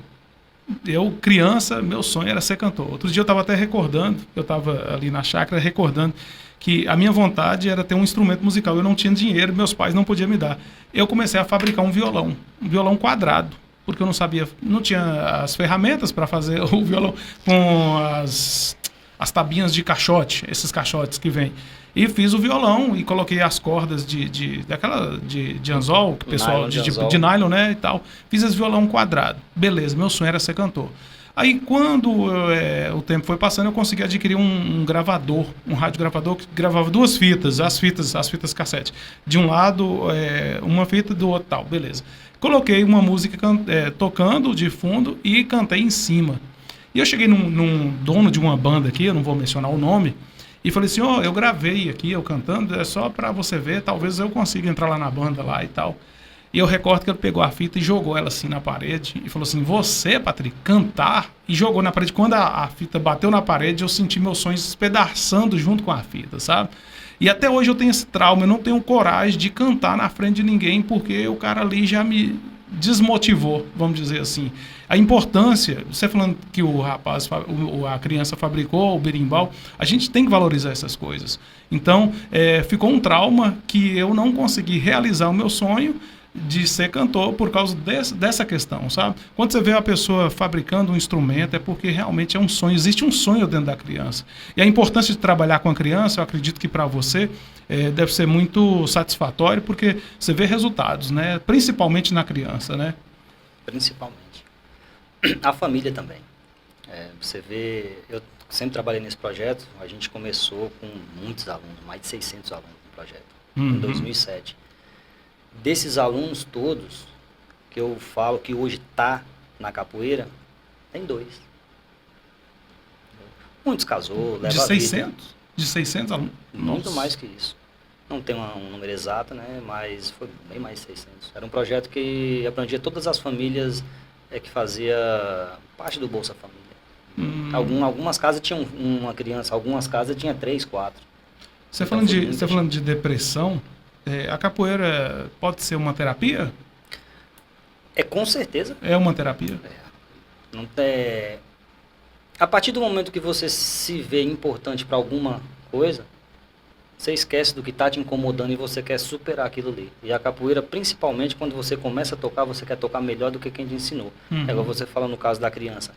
Eu, criança, meu sonho era ser cantor. Outro dia eu estava até recordando, eu estava ali na chácara recordando que a minha vontade era ter um instrumento musical. Eu não tinha dinheiro, meus pais não podiam me dar. Eu comecei a fabricar um violão quadrado, porque eu não sabia, não tinha as ferramentas para fazer o violão com as tabinhas de caixote, esses caixotes que vêm. E fiz o violão e coloquei as cordas de anzol, que o pessoal de nylon, né, e tal. Fiz esse violão quadrado. Beleza, meu sonho era ser cantor. Aí quando o tempo foi passando, eu consegui adquirir um gravador, um radiogravador que gravava 2 fitas, as fitas cassete. De um lado, uma fita, do outro tal, beleza. Coloquei uma música tocando de fundo e cantei em cima. E eu cheguei num dono de uma banda aqui, eu não vou mencionar o nome, e falei assim, eu gravei aqui, eu cantando, é só pra você ver, talvez eu consiga entrar lá na banda lá e tal. E eu recordo que ele pegou a fita e jogou ela assim na parede, e falou assim, você, Patrick, cantar? E jogou na parede. Quando a fita bateu na parede, eu senti meus sonhos despedaçando junto com a fita, sabe? E até hoje eu tenho esse trauma, eu não tenho coragem de cantar na frente de ninguém, porque o cara ali já me desmotivou, vamos dizer assim. A importância, você falando que a criança fabricou o berimbau, a gente tem que valorizar essas coisas. Então, ficou um trauma que eu não consegui realizar o meu sonho, de ser cantor por causa dessa questão, sabe? Quando você vê a pessoa fabricando um instrumento, é porque realmente é um sonho, existe um sonho dentro da criança. E a importância de trabalhar com a criança, eu acredito que para você deve ser muito satisfatório, porque você vê resultados, né? Principalmente na criança, né? Principalmente. A família também. Você vê, eu sempre trabalhei nesse projeto, a gente começou com muitos alunos, mais de 600 alunos no projeto, em 2007. Desses alunos todos, que eu falo que hoje está na capoeira, tem 2. Um descasou, leva de 600? a vida. De 600 alunos? Muito Nossa. mais que isso. Não tem um número exato, né? Mas foi bem mais de 600. Era um projeto que abrangia todas as famílias que fazia parte do Bolsa Família. Algumas casas tinham uma criança, algumas casas tinha 3, 4. Você Então, falando de depressão, a capoeira pode ser uma terapia? Com certeza. É uma terapia? Não tem... A partir do momento que você se vê importante para alguma coisa, você esquece do que está te incomodando e você quer superar aquilo ali. E a capoeira, principalmente quando você começa a tocar, você quer tocar melhor do que quem te ensinou. É igual você fala no caso da criança.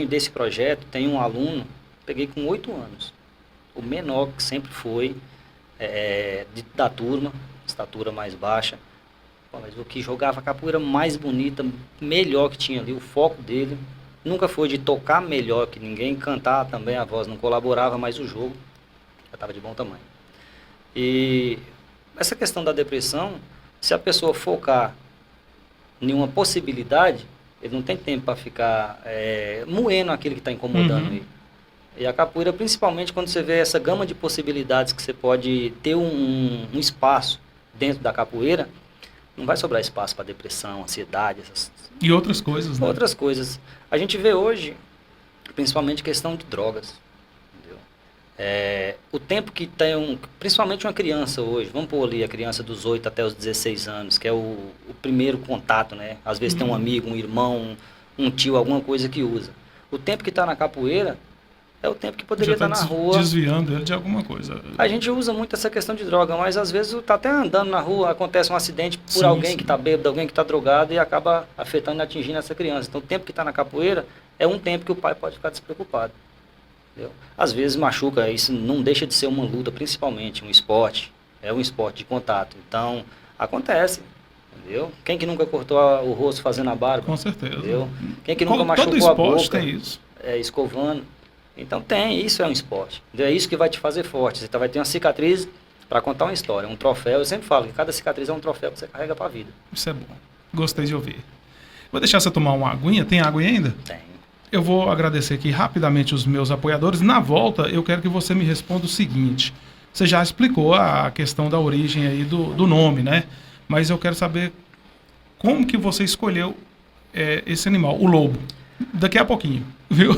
Desse projeto, tem um aluno, peguei com 8 anos. O menor que sempre foi da turma, estatura mais baixa. Mas o que jogava a capoeira mais bonita, melhor que tinha ali, o foco dele, nunca foi de tocar melhor que ninguém, cantar também, a voz não colaborava, mas o jogo já estava de bom tamanho. E essa questão da depressão, se a pessoa focar em uma possibilidade, ele não tem tempo para ficar moendo aquilo que está incomodando ele. E a capoeira, principalmente quando você vê essa gama de possibilidades que você pode ter um espaço dentro da capoeira, não vai sobrar espaço para depressão, ansiedade, e outras coisas, né? Outras coisas. A gente vê hoje, principalmente questão de drogas. Entendeu? O tempo que tem, principalmente uma criança hoje, vamos pôr ali a criança dos 8 até os 16 anos, que é o primeiro contato, né? Às vezes tem um amigo, um irmão, um tio, alguma coisa que usa. O tempo que está na capoeira é o tempo que poderia estar na rua. Desviando ele de alguma coisa. A gente usa muito essa questão de droga, mas às vezes está até andando na rua, acontece um acidente por alguém que está bêbado, alguém que está drogado e acaba afetando e atingindo essa criança. Então o tempo que está na capoeira é um tempo que o pai pode ficar despreocupado. Entendeu? Às vezes machuca, isso não deixa de ser uma luta, principalmente um esporte. É um esporte de contato. Então acontece. Entendeu? Quem que nunca cortou o rosto fazendo a barba? Com certeza. Entendeu? Quem que nunca machucou todo a boca? Tem isso. Escovando. Então isso é um esporte. É isso que vai te fazer forte. Você vai ter uma cicatriz para contar uma história, um troféu. Eu sempre falo que cada cicatriz é um troféu que você carrega para a vida. Isso é bom. Gostei de ouvir. Vou deixar você tomar uma aguinha. Tem água ainda? Tem. Eu vou agradecer aqui rapidamente os meus apoiadores. Na volta, eu quero que você me responda o seguinte. Você já explicou a questão da origem aí do nome, né? Mas eu quero saber como que você escolheu esse animal, o lobo. Daqui a pouquinho, viu?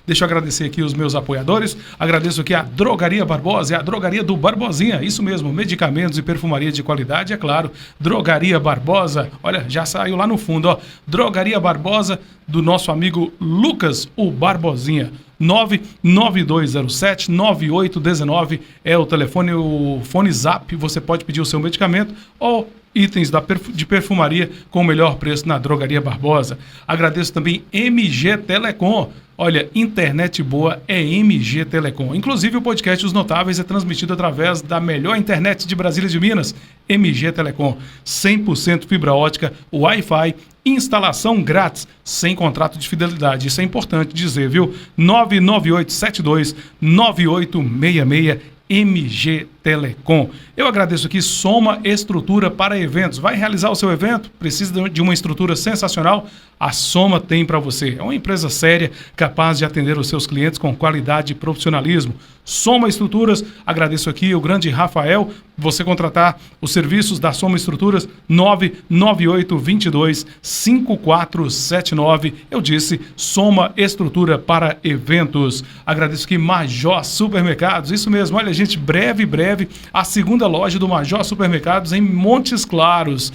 Deixa eu agradecer aqui os meus apoiadores. Agradeço aqui a Drogaria Barbosa, é a drogaria do Barbosinha. Isso mesmo, medicamentos e perfumaria de qualidade, é claro. Drogaria Barbosa, olha, já saiu lá no fundo, ó. Drogaria Barbosa, do nosso amigo Lucas, o Barbosinha. 99207-9819 é o telefone, o fone zap. Você pode pedir o seu medicamento ou itens de perfumaria com o melhor preço na Drogaria Barbosa. Agradeço também MG Telecom. Olha, internet boa é MG Telecom. Inclusive o podcast Os Notáveis é transmitido através da melhor internet de Brasília e de Minas, MG Telecom. 100% fibra ótica, Wi-Fi, instalação grátis, sem contrato de fidelidade. Isso é importante dizer, viu? 99872-9866, MG Telecom. Eu agradeço aqui Soma Estrutura para Eventos. Vai realizar o seu evento? Precisa de uma estrutura sensacional? A Soma tem para você. É uma empresa séria, capaz de atender os seus clientes com qualidade e profissionalismo. Soma Estruturas, agradeço aqui o grande Rafael. Você contratar os serviços da Soma Estruturas, 99822-5479. Eu disse Soma Estrutura para Eventos. Agradeço aqui Major Supermercados. Isso mesmo, olha gente, breve, a segunda loja do Major Supermercados em Montes Claros.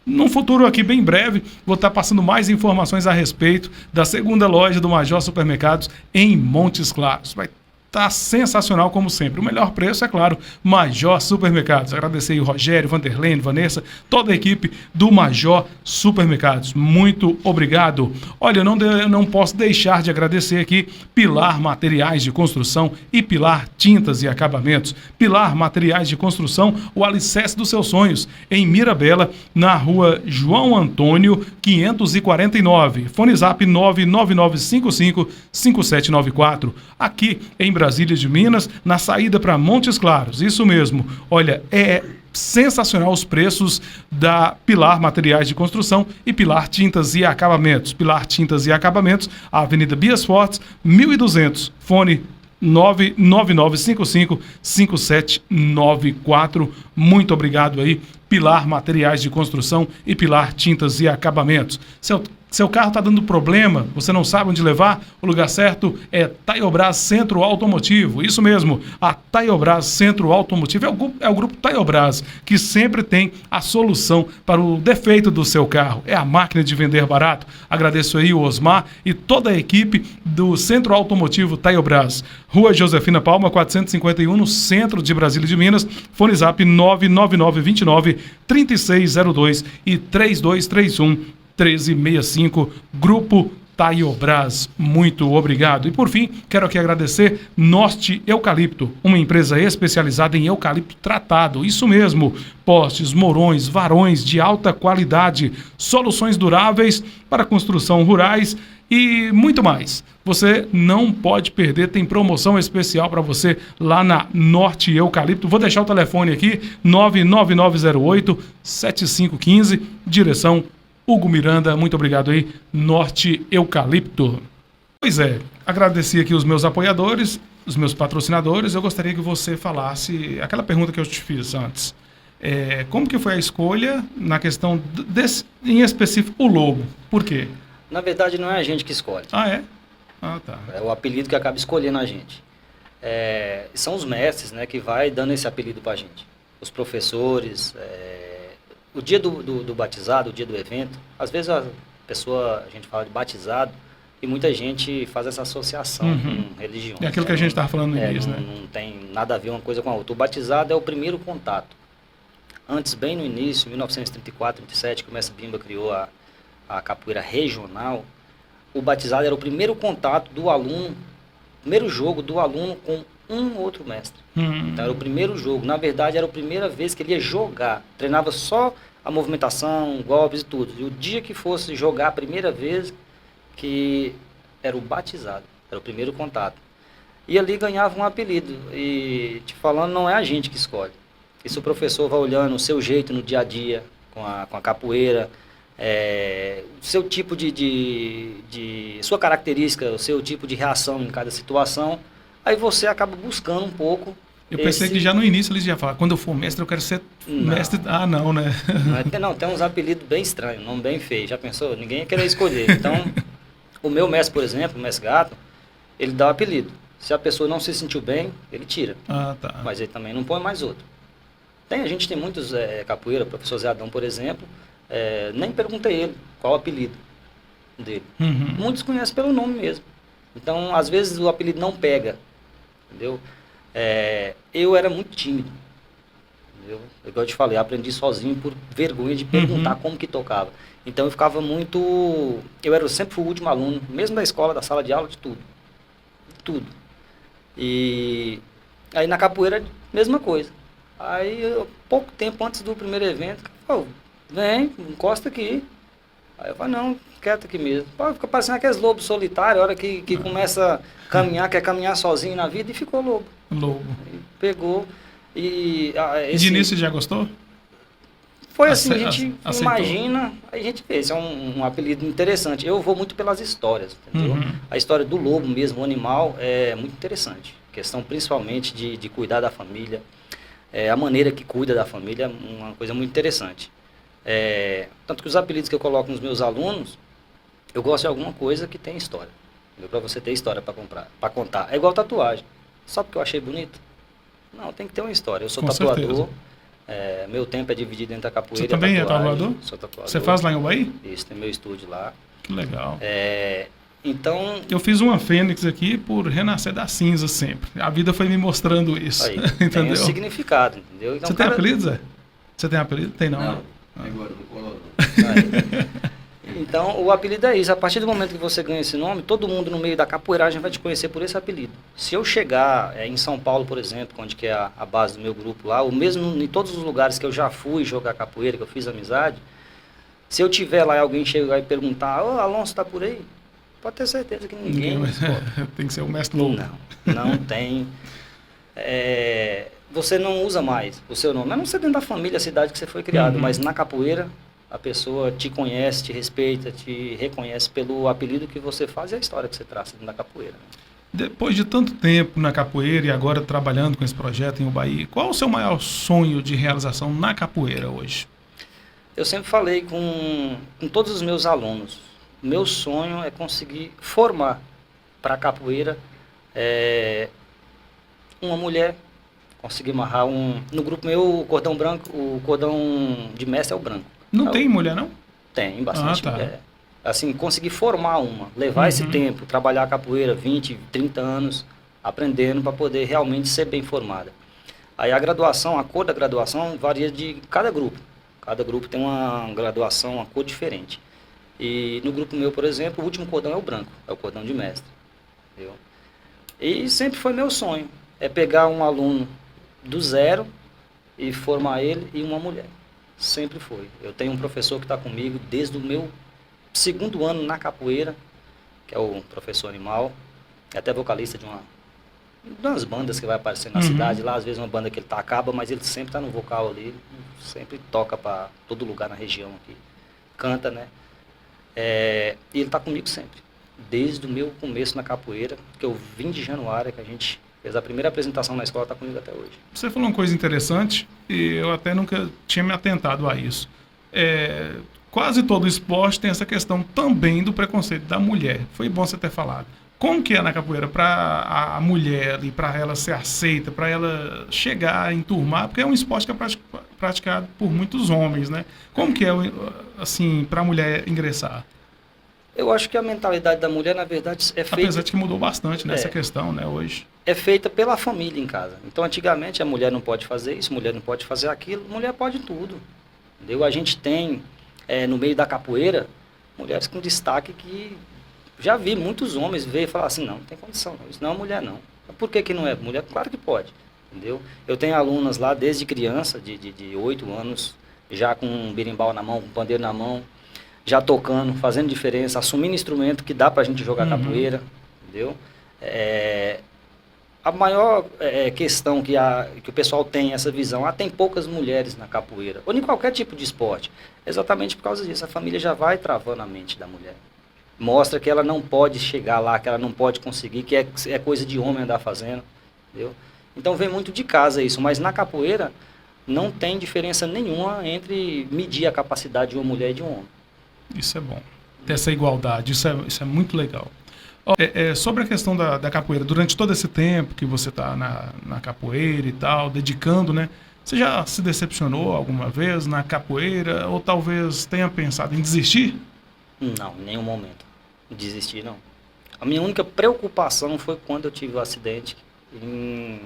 Num futuro aqui bem breve, vou estar passando mais informações a respeito da segunda loja do Major Supermercados em Montes Claros. Vai tá sensacional como sempre. O melhor preço, é claro, Major Supermercados. Agradecer aí o Rogério, Vanderlene, Vanessa, toda a equipe do Major Supermercados. Muito obrigado. Olha, eu não posso deixar de agradecer aqui Pilar Materiais de Construção e Pilar Tintas e Acabamentos. Pilar Materiais de Construção, o alicerce dos seus sonhos, em Mirabela, na rua João Antônio, 549. Fone Zap 999555794. Aqui em Brasília de Minas, na saída para Montes Claros. Isso mesmo. Olha, é sensacional os preços da Pilar Materiais de Construção e Pilar Tintas e Acabamentos. Pilar Tintas e Acabamentos, Avenida Bias Fortes, 1200. Fone 999555794. Muito obrigado aí, Pilar Materiais de Construção e Pilar Tintas e Acabamentos. Seu carro está dando problema, você não sabe onde levar? O lugar certo é Taiobras Centro Automotivo. Isso mesmo, a Taiobras Centro Automotivo é o grupo Taiobras, que sempre tem a solução para o defeito do seu carro. É a máquina de vender barato. Agradeço aí o Osmar e toda a equipe do Centro Automotivo Taiobras. Rua Josefina Palma, 451, no centro de Brasília de Minas. Fone Zap 99929-3602 e 3231-1365, Grupo Taiobras. Muito obrigado. E por fim, quero aqui agradecer Norte Eucalipto, uma empresa especializada em eucalipto tratado. Isso mesmo, postes, morões, varões de alta qualidade, soluções duráveis para construção rurais e muito mais. Você não pode perder, tem promoção especial para você lá na Norte Eucalipto. Vou deixar o telefone aqui, 99908-7515, direção Hugo Miranda. Muito obrigado aí, Norte Eucalipto. Pois é, agradeci aqui os meus apoiadores, os meus patrocinadores. Eu gostaria que você falasse aquela pergunta que eu te fiz antes. Como que foi a escolha na questão desse, em específico, o lobo? Por quê? Na verdade, não é a gente que escolhe. Ah, é? Ah, tá. É o apelido que acaba escolhendo a gente. São os mestres, né, que vai dando esse apelido pra gente. Os professores. O dia do batizado, o dia do evento, às vezes a gente fala de batizado e muita gente faz essa associação com religião. É aquilo que a gente estava falando no início, né? Não tem nada a ver uma coisa com a outra. O batizado é o primeiro contato. Antes, bem no início, 1934, 37, que o mestre Bimba criou a capoeira regional, o batizado era o primeiro contato do aluno, primeiro jogo do aluno com um outro mestre. Então era o primeiro jogo. Na verdade, era a primeira vez que ele ia jogar. Treinava só a movimentação, golpes e tudo. E o dia que fosse jogar a primeira vez, que era o batizado. Era o primeiro contato. E ali ganhava um apelido. E te falando, não é a gente que escolhe. Isso o professor vai olhando o seu jeito no dia a dia, com a capoeira, o seu tipo sua característica, o seu tipo de reação em cada situação. Aí você acaba buscando um pouco. Eu pensei que já no início eles já falaram, quando eu for mestre eu quero ser mestre. Ah, não, né? Não, tem uns apelidos bem estranhos, nome bem feio. Já pensou? Ninguém ia querer escolher. Então, o meu mestre, por exemplo, o mestre Gato, ele dá o apelido. Se a pessoa não se sentiu bem, ele tira. Ah, tá. Mas ele também não põe mais outro. A gente tem muitos capoeira, o professor Zé Adão, por exemplo, nem perguntei ele qual o apelido dele. Muitos conhecem pelo nome mesmo. Então, às vezes o apelido não pega. Entendeu? Eu era muito tímido. Entendeu? Igual eu te falei, eu aprendi sozinho por vergonha de perguntar como que tocava. Então eu ficava muito... Eu sempre fui o último aluno, mesmo da escola, da sala de aula, de tudo. Tudo. E aí na capoeira, mesma coisa. Aí, pouco tempo antes do primeiro evento, vem, encosta aqui. Aí eu falei, não, quieto aqui mesmo. Fica parecendo aqueles lobos solitários, a hora que começa a caminhar, quer caminhar sozinho na vida, e ficou lobo. Lobo. Aí pegou e... De início já gostou? Foi assim, a gente aceitou. imagina, a gente vê, esse é um apelido interessante. Eu vou muito pelas histórias, entendeu? A história do lobo mesmo, o animal, é muito interessante. Questão principalmente de cuidar da família, a maneira que cuida da família é uma coisa muito interessante. Tanto que os apelidos que eu coloco nos meus alunos, eu gosto de alguma coisa que tem história. Para você ter história para contar. É igual tatuagem. Só porque eu achei bonito? Não, tem que ter uma história. Eu sou tatuador. Meu tempo é dividido entre a capoeira e a tatuagem. Você também é tatuador? Sou tatuador. Você faz lá em Ubaí? Isso, tem meu estúdio lá. Que legal. Então... Eu fiz uma fênix aqui por renascer da cinza sempre. A vida foi me mostrando isso. Aí, entendeu? tem um significado, entendeu? Então, Você tem apelido, Zé? Você tem apelido? Tem não. Não, agora não colou. Então, o apelido é isso. A partir do momento que você ganha esse nome, todo mundo no meio da capoeiragem vai te conhecer por esse apelido. Se eu chegar em São Paulo, por exemplo, onde que é a base do meu grupo lá, ou mesmo em todos os lugares que eu já fui jogar capoeira, que eu fiz amizade, se eu tiver lá e alguém chegar e perguntar, ô, Alonso tá por aí? Pode ter certeza que ninguém... Tem que ser o mestre Lobo. Não tem. Você não usa mais o seu nome. A não ser dentro da família, a cidade que você foi criado, mas na capoeira... A pessoa te conhece, te respeita, te reconhece pelo apelido que você faz e a história que você traça dentro da capoeira. Depois de tanto tempo na capoeira e agora trabalhando com esse projeto em Ubaí, qual o seu maior sonho de realização na capoeira hoje? Eu sempre falei com todos os meus alunos, meu sonho é conseguir formar para a capoeira uma mulher, conseguir amarrar no grupo meu, o cordão branco, o cordão de mestre é o branco. Não tem mulher, não? Tem, bastante tá. mulher. Assim, conseguir formar levar esse tempo, trabalhar a capoeira 20, 30 anos, aprendendo para poder realmente ser bem formada. Aí a graduação, a cor da graduação varia de cada grupo. Cada grupo tem uma graduação, uma cor diferente. E no grupo meu, por exemplo, o último cordão é o branco, é o cordão de mestre. Entendeu? E sempre foi meu sonho, é pegar um aluno do zero e formar ele e uma mulher. Sempre foi. Eu tenho um professor que está comigo desde o meu 2º ano na capoeira, que é o professor Animal, é até vocalista de umas bandas que vai aparecer na cidade, lá às vezes uma banda que ele acaba, mas ele sempre está no vocal ali, sempre toca para todo lugar na região aqui, canta, né? E ele está comigo sempre, desde o meu começo na capoeira, que eu vim de Januária, que a gente fez a primeira apresentação na escola, está comigo até hoje. Você falou uma coisa interessante e eu até nunca tinha me atentado a isso. Quase todo esporte tem essa questão também do preconceito da mulher. Foi bom você ter falado. Como que é na capoeira para a mulher ali, para ela ser aceita, para ela chegar a enturmar? Porque é um esporte que é praticado por muitos homens, né? Como que é, assim, para a mulher ingressar? Eu acho que a mentalidade da mulher, na verdade, é feita... Apesar de que mudou bastante nessa questão, né, hoje. É feita pela família em casa. Então, antigamente, a mulher não pode fazer isso, a mulher não pode fazer aquilo, a mulher pode tudo. Entendeu? A gente tem, no meio da capoeira, mulheres com destaque que... Já vi muitos homens ver e falar assim, não tem condição, não, isso não é mulher, não. Por que não é mulher? Claro que pode, entendeu? Eu tenho alunas lá desde criança, de 8 anos, já com um berimbau na mão, com um pandeiro na mão, já tocando, fazendo diferença, assumindo instrumento que dá pra gente jogar capoeira, entendeu? A maior questão que o pessoal tem essa visão, tem poucas mulheres na capoeira, ou em qualquer tipo de esporte, exatamente por causa disso, a família já vai travando a mente da mulher. Mostra que ela não pode chegar lá, que ela não pode conseguir, que é coisa de homem andar fazendo, entendeu? Então vem muito de casa isso, mas na capoeira não tem diferença nenhuma entre medir a capacidade de uma mulher e de um homem. Isso é bom, ter essa igualdade, isso é muito legal. Sobre a questão da capoeira, durante todo esse tempo que você está na capoeira e tal, dedicando, né? Você já se decepcionou alguma vez na capoeira ou talvez tenha pensado em desistir? Não, em nenhum momento. Desistir, não. A minha única preocupação foi quando eu tive o acidente em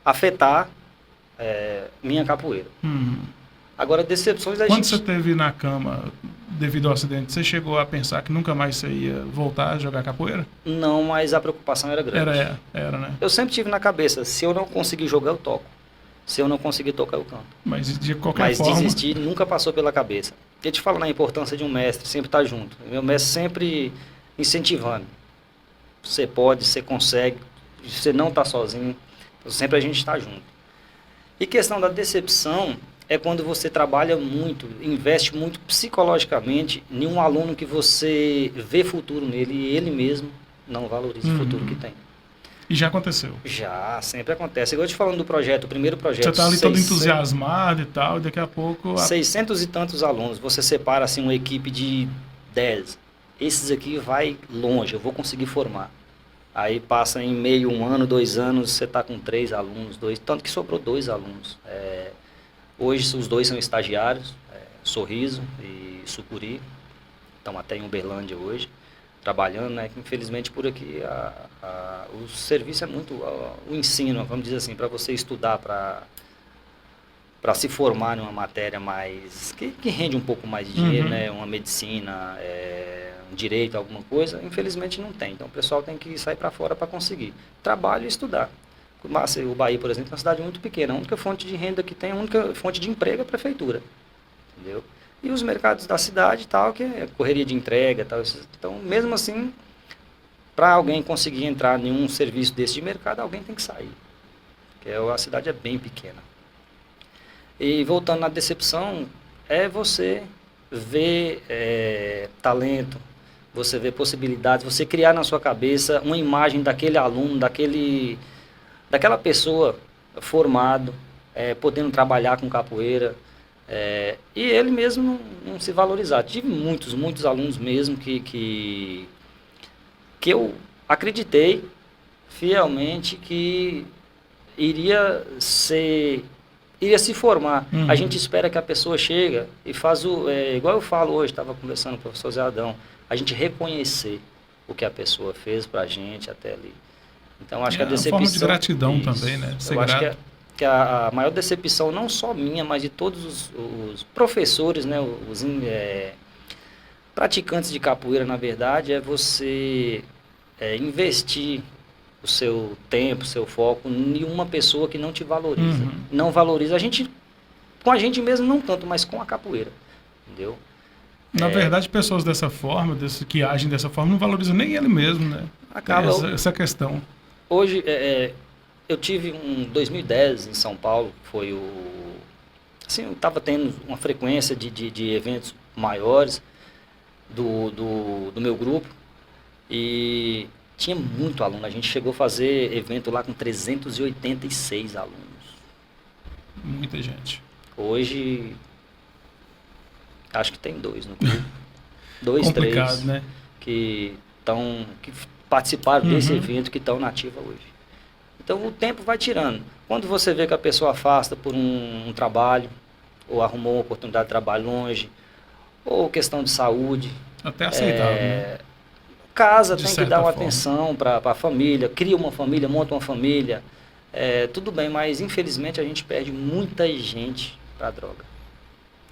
afetar minha capoeira. Agora, decepções Quando você esteve na cama devido ao acidente, você chegou a pensar que nunca mais você ia voltar a jogar capoeira? Não, mas a preocupação era grande. Era, né? Eu sempre tive na cabeça, se eu não conseguir jogar, eu toco. Se eu não conseguir tocar, eu canto. Mas de qualquer forma... Mas desistir nunca passou pela cabeça. Eu te falo na importância de um mestre, sempre estar junto. Meu mestre sempre incentivando. Você pode, você consegue, você não está sozinho. Então, sempre a gente está junto. E questão da decepção é quando você trabalha muito, investe muito psicologicamente em um aluno que você vê futuro nele e ele mesmo não valoriza o futuro que tem. E já aconteceu? Já, sempre acontece. Igual eu te falando do projeto, o primeiro projeto... Você está ali todo entusiasmado e tal, e daqui a pouco... 600 e tantos alunos, você separa assim uma equipe de 10. Esses aqui vai longe, eu vou conseguir formar. Aí passa em meio, 1 ano, 2 anos, você está com 3 alunos, 2, tanto que sobrou 2 alunos. Hoje os 2 são estagiários, Sorriso e Sucuri, estão até em Uberlândia hoje. trabalhando, né? Que infelizmente por aqui o serviço é muito, o ensino, vamos dizer assim, para você estudar, para se formar numa matéria mais, que rende um pouco mais de dinheiro, né? Uma medicina, um direito, alguma coisa, infelizmente não tem. Então o pessoal tem que sair para fora para conseguir trabalho e estudar. O Bahia, por exemplo, é uma cidade muito pequena, a única fonte de renda que tem, a única fonte de emprego é a prefeitura, entendeu? E os mercados da cidade e tal, que é correria de entrega e tal. Então, mesmo assim, para alguém conseguir entrar em um serviço desse de mercado, alguém tem que sair. Porque a cidade é bem pequena. E voltando na decepção, é você ver talento, você ver possibilidades, você criar na sua cabeça uma imagem daquele aluno, daquela pessoa formado, podendo trabalhar com capoeira, e ele mesmo não se valorizar. Tive muitos alunos mesmo que eu acreditei fielmente que iria se formar. A gente espera que a pessoa chega e faz igual eu falo hoje, estava conversando com o professor Zé Adão, a gente reconhecer o que a pessoa fez pra gente até ali. Então, acho que a decepção... Uma forma de gratidão também, né? Eu acho que a maior decepção, não só minha, mas de todos os professores, né? Os praticantes de capoeira, na verdade, é você investir o seu tempo, o seu foco em uma pessoa que não te valoriza. Não valoriza com a gente mesmo não tanto, mas com a capoeira, entendeu? Na verdade, pessoas dessa forma, que agem dessa forma, não valorizam nem ele mesmo, né? Acaba essa questão. Hoje, eu tive um 2010 em São Paulo, foi assim, eu estava tendo uma frequência de eventos maiores do meu grupo e tinha muito aluno. A gente chegou a fazer evento lá com 386 alunos. Muita gente. Hoje, acho que tem 2 no grupo. 2, Complicado, 3, né? que participaram desse evento, que estão na ativa hoje. Então o tempo vai tirando. Quando você vê que a pessoa afasta por um trabalho, ou arrumou uma oportunidade de trabalho longe, ou questão de saúde. Até aceitável, né? Casa tem que dar uma atenção para a família, cria uma família, monta uma família. Tudo bem, mas infelizmente a gente perde muita gente para a droga.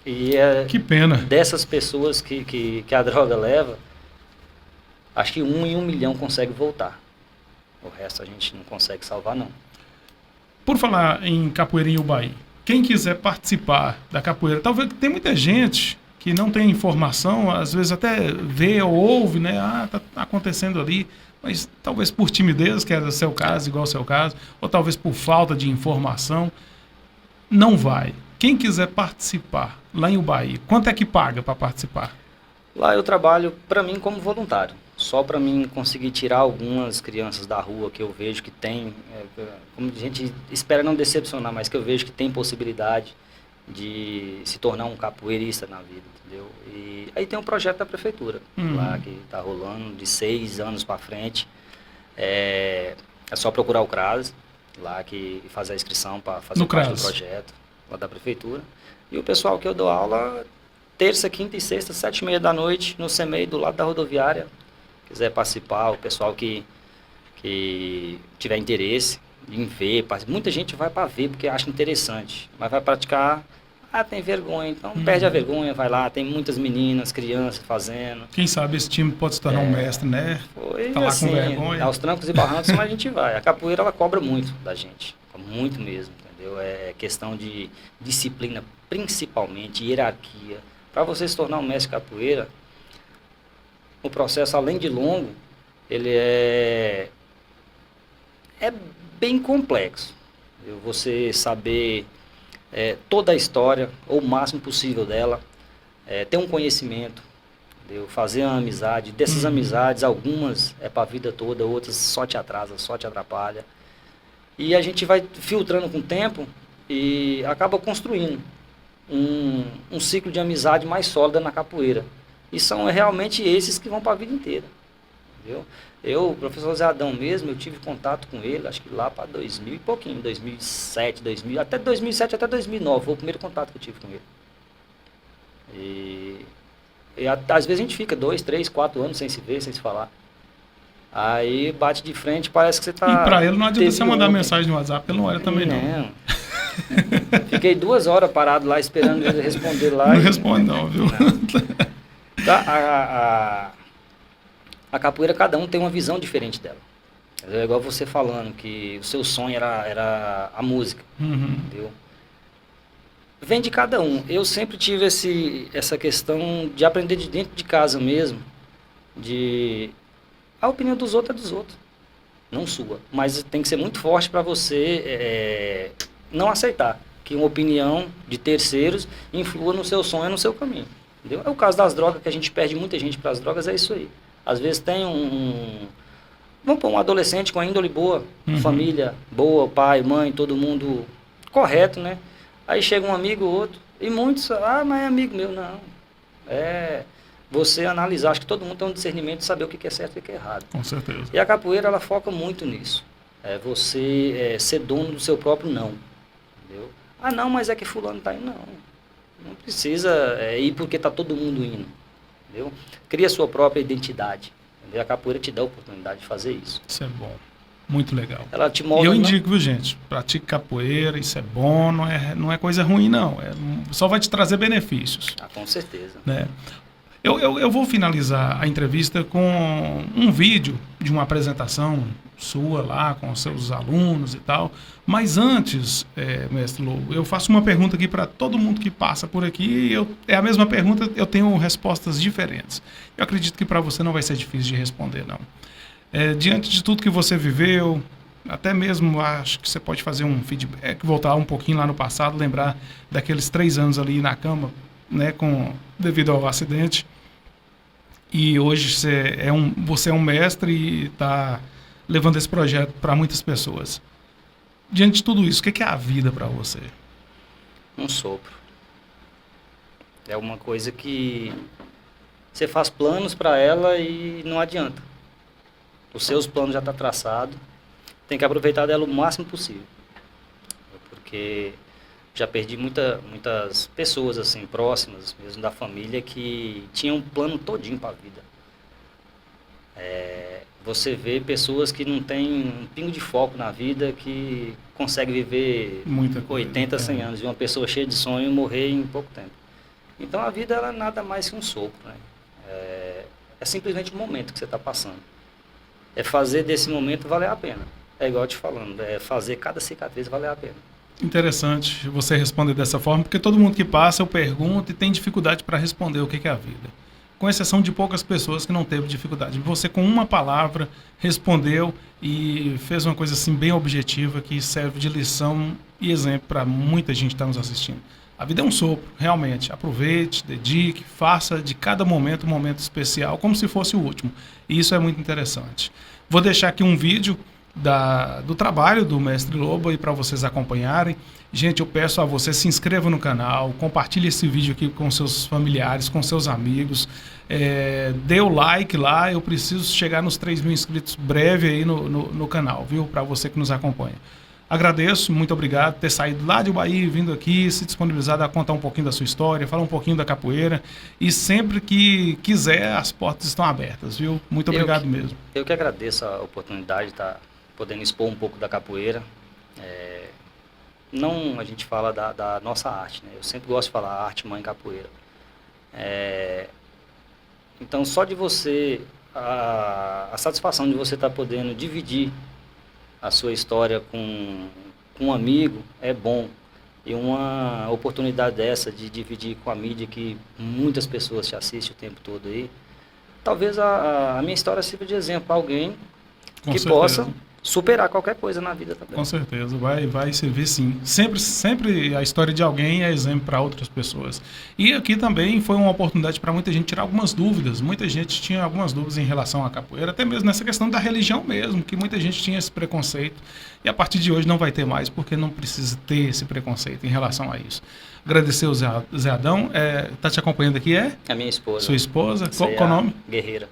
E que pena. Dessas pessoas que a droga leva, acho que 1 em 1 milhão consegue voltar. O resto a gente não consegue salvar, não. Por falar em capoeira em Ubaí, quem quiser participar da capoeira, talvez tem muita gente que não tem informação, às vezes até vê ou ouve, né? Tá acontecendo ali, mas talvez por timidez, que era o seu caso, igual o seu caso, ou talvez por falta de informação, não vai. Quem quiser participar lá em Ubaí, quanto é que paga para participar? Lá eu trabalho, para mim, como voluntário. Só para mim conseguir tirar algumas crianças da rua que eu vejo que tem, como a gente espera não decepcionar, mas que eu vejo que tem possibilidade de se tornar um capoeirista na vida, entendeu? E aí tem um projeto da prefeitura, lá que está rolando de 6 anos para frente. É só procurar o CRAS, lá que faz a inscrição para fazer parte do projeto, lá da prefeitura. E o pessoal que eu dou aula, terça, quinta e sexta, 7h30 da noite, no CEMEI, do lado da rodoviária. Quiser participar, o pessoal que tiver interesse em ver, muita gente vai para ver porque acha interessante, mas vai praticar, tem vergonha, então perde a vergonha, vai lá, tem muitas meninas, crianças fazendo. Quem sabe esse time pode se tornar um mestre, né? Tá lá assim, com vergonha. Aos trancos e barrancos, mas a gente vai. A capoeira, ela cobra muito da gente, muito mesmo, entendeu? É questão de disciplina, principalmente, hierarquia. Para você se tornar um mestre capoeira, o processo, além de longo, ele é bem complexo. Você saber toda a história, ou o máximo possível dela, ter um conhecimento, fazer uma amizade. Dessas amizades, algumas é para a vida toda, outras só te atrasa, só te atrapalha. E a gente vai filtrando com o tempo e acaba construindo um ciclo de amizade mais sólida na capoeira. E são realmente esses que vão para a vida inteira, entendeu? O professor Zé Adão mesmo, eu tive contato com ele, acho que lá para 2000 e pouquinho, 2007, até 2007, até 2009, foi o primeiro contato que eu tive com ele. E às vezes a gente fica 2, 3, 4 anos sem se ver, sem se falar. Aí bate de frente, parece que você tá... E pra ele não adianta teve você mandar ontem. mensagem no WhatsApp, ele não olha também não. Fiquei 2 horas parado lá esperando ele responder lá. Não responde não, viu? A capoeira, cada um tem uma visão diferente dela. É igual você falando que o seu sonho era a música, entendeu? Vem de cada um. Eu sempre tive essa questão de aprender de dentro de casa mesmo, a opinião dos outros é dos outros, não sua. Mas tem que ser muito forte para você não aceitar que uma opinião de terceiros influa no seu sonho e no seu caminho. Entendeu? É o caso das drogas, que a gente perde muita gente para as drogas, é isso aí. Às vezes tem vamos pôr um adolescente com a índole boa, família boa, pai, mãe, todo mundo correto, né? Aí chega um amigo ou outro, e muitos, mas é amigo meu. Não. Você analisar, acho que todo mundo tem um discernimento de saber o que é certo e o que é errado. Com certeza. E a capoeira, ela foca muito nisso. É você ser dono do seu próprio não. Entendeu? Não, mas é que fulano tá indo. Não precisa ir porque tá todo mundo indo. Entendeu? Cria sua própria identidade. Entendeu? A capoeira te dá a oportunidade de fazer isso. Isso é bom. Muito legal. Ela te molda. E eu indico, viu, gente? Pratique capoeira, isso é bom, não é coisa ruim, não. Só vai te trazer benefícios. Com certeza. Né? Eu vou finalizar a entrevista com um vídeo de uma apresentação sua lá, com seus alunos e tal. Mas antes, mestre Lobo, eu faço uma pergunta aqui para todo mundo que passa por aqui. É a mesma pergunta, eu tenho respostas diferentes. Eu acredito que para você não vai ser difícil de responder, não. Diante de tudo que você viveu, até mesmo acho que você pode fazer um feedback, voltar um pouquinho lá no passado, lembrar daqueles 3 anos ali na cama, né, devido ao acidente. E hoje você é um mestre e está levando esse projeto para muitas pessoas. Diante de tudo isso, o que é a vida para você? Um sopro. É uma coisa que você faz planos para ela e não adianta. Os seus planos já estão traçados. Tem que aproveitar dela o máximo possível. Porque já perdi muitas pessoas assim, próximas, mesmo da família, que tinham um plano todinho para a vida. Você vê pessoas que não têm um pingo de foco na vida, que conseguem viver 80, 100 anos, e uma pessoa cheia de sonho morrer em pouco tempo. Então a vida, ela é nada mais que um sopro, né? É simplesmente um momento que você está passando. É fazer desse momento valer a pena. É igual eu te falando, fazer cada cicatriz valer a pena. Interessante você responder dessa forma, porque todo mundo que passa eu pergunto e tem dificuldade para responder o que é a vida. Com exceção de poucas pessoas que não teve dificuldade. Você, com uma palavra, respondeu e fez uma coisa assim bem objetiva, que serve de lição e exemplo para muita gente que está nos assistindo. A vida é um sopro, realmente. Aproveite, dedique, faça de cada momento um momento especial, como se fosse o último. E isso é muito interessante. Vou deixar aqui um vídeo do trabalho do Mestre Lobo aí para vocês acompanharem. Gente, eu peço a você, se inscreva no canal, compartilhe esse vídeo aqui com seus familiares, com seus amigos, dê o like lá. Eu preciso chegar nos 3.000 inscritos breve aí no canal, viu? Para você que nos acompanha. Agradeço, muito obrigado por ter saído lá de Bahia e vindo aqui, se disponibilizado a contar um pouquinho da sua história, falar um pouquinho da capoeira. E sempre que quiser, as portas estão abertas, viu? Muito obrigado mesmo. Eu que agradeço a oportunidade de estar podendo expor um pouco da capoeira. Não a gente fala da nossa arte, né? Eu sempre gosto de falar arte, mãe, capoeira. Então, só de você, a satisfação de você estar podendo dividir a sua história com um amigo é bom. E uma oportunidade dessa de dividir com a mídia, que muitas pessoas te assistem o tempo todo aí, talvez a minha história sirva de exemplo para alguém que possa superar qualquer coisa na vida também. Com certeza, vai servir sim. Sempre a história de alguém é exemplo para outras pessoas. E aqui também foi uma oportunidade para muita gente tirar algumas dúvidas. Muita gente tinha algumas dúvidas em relação à capoeira, até mesmo nessa questão da religião mesmo, que muita gente tinha esse preconceito. E a partir de hoje não vai ter mais, porque não precisa ter esse preconceito em relação a isso. Agradecer o Zé Adão. Tá te acompanhando aqui, A minha esposa. Sua esposa? Qual o nome? Guerreira.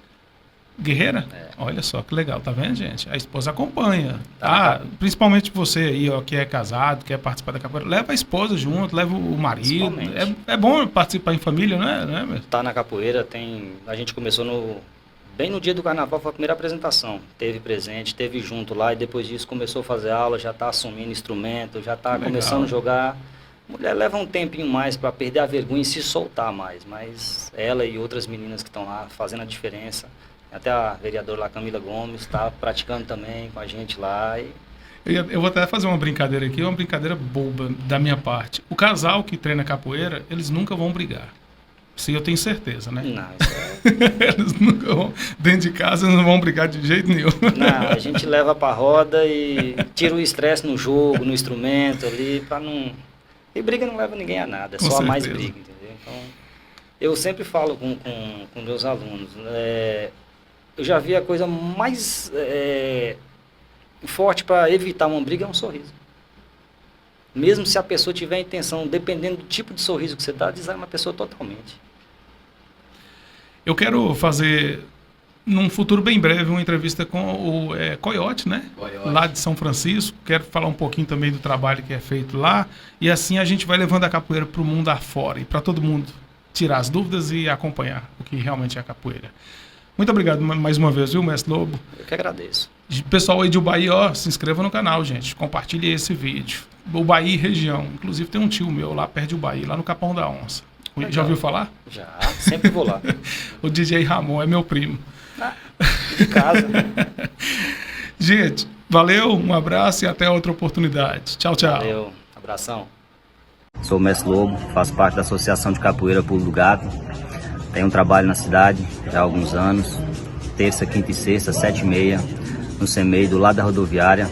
Guerreira? Olha só que legal, tá vendo, gente? A esposa acompanha, tá? Principalmente você aí, ó, que é casado, quer participar da capoeira, leva a esposa junto, leva o marido. É bom participar em família, não é mesmo? Tá na capoeira, a gente começou bem no dia do carnaval, foi a primeira apresentação. Teve presente, teve junto lá e depois disso começou a fazer aula, já tá assumindo instrumento, já tá começando a jogar. Mulher leva um tempinho mais para perder a vergonha e se soltar mais, mas ela e outras meninas que estão lá fazendo a diferença. Até a vereadora lá, Camila Gomes, está praticando também com a gente lá. Eu vou até fazer uma brincadeira aqui, uma brincadeira boba da minha parte. O casal que treina capoeira, eles nunca vão brigar. Sim, eu tenho certeza, né? Não, isso Eles nunca vão, dentro de casa, eles não vão brigar de jeito nenhum. Não, a gente leva pra roda e tira o estresse no jogo, no instrumento ali, pra não... E briga não leva ninguém a nada, é só a mais briga, entendeu? Então, eu sempre falo com meus alunos, eu já vi a coisa mais forte para evitar uma briga é um sorriso. Mesmo se a pessoa tiver a intenção, dependendo do tipo de sorriso que você dá, desarma a pessoa totalmente. Eu quero fazer, num futuro bem breve, uma entrevista com o Coyote, né? Coyote. Lá de São Francisco. Quero falar um pouquinho também do trabalho que é feito lá. E assim a gente vai levando a capoeira para o mundo afora e para todo mundo tirar as dúvidas e acompanhar o que realmente é a capoeira. Muito obrigado mais uma vez, viu, Mestre Lobo? Eu que agradeço. Pessoal aí de Ubaí, ó, se inscreva no canal, gente. Compartilhe esse vídeo. Ubaí região. Inclusive tem um tio meu lá perto de Ubaí, lá no Capão da Onça. Legal. Já ouviu falar? Já, sempre vou lá. O DJ Ramon é meu primo. De casa. Gente, valeu, um abraço e até outra oportunidade. Tchau, tchau. Valeu, abração. Sou o Mestre Lobo, faço parte da Associação de Capoeira Pulo do Gato. Tenho um trabalho na cidade já há alguns anos, terça, quinta e sexta, 7h30, no CEMEI, do lado da rodoviária.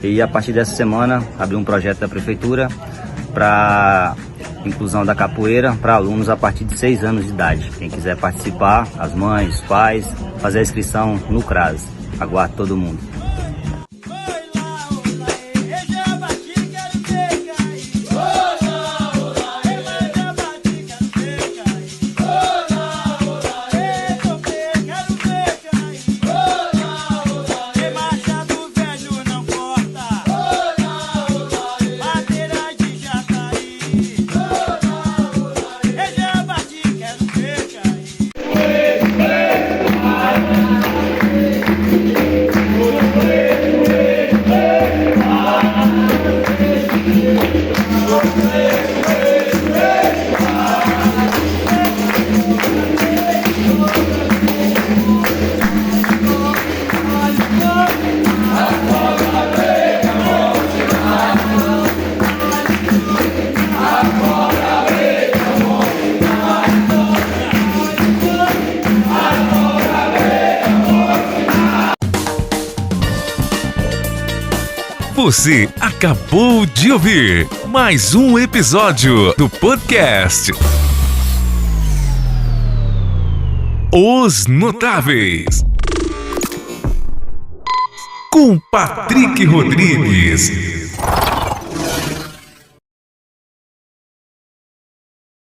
E a partir dessa semana, abri um projeto da prefeitura para inclusão da capoeira para alunos a partir de 6 anos de idade. Quem quiser participar, as mães, os pais, fazer a inscrição no CRAS. Aguardo todo mundo. Você acabou de ouvir mais um episódio do podcast Os Notáveis, com Patrick Rodrigues.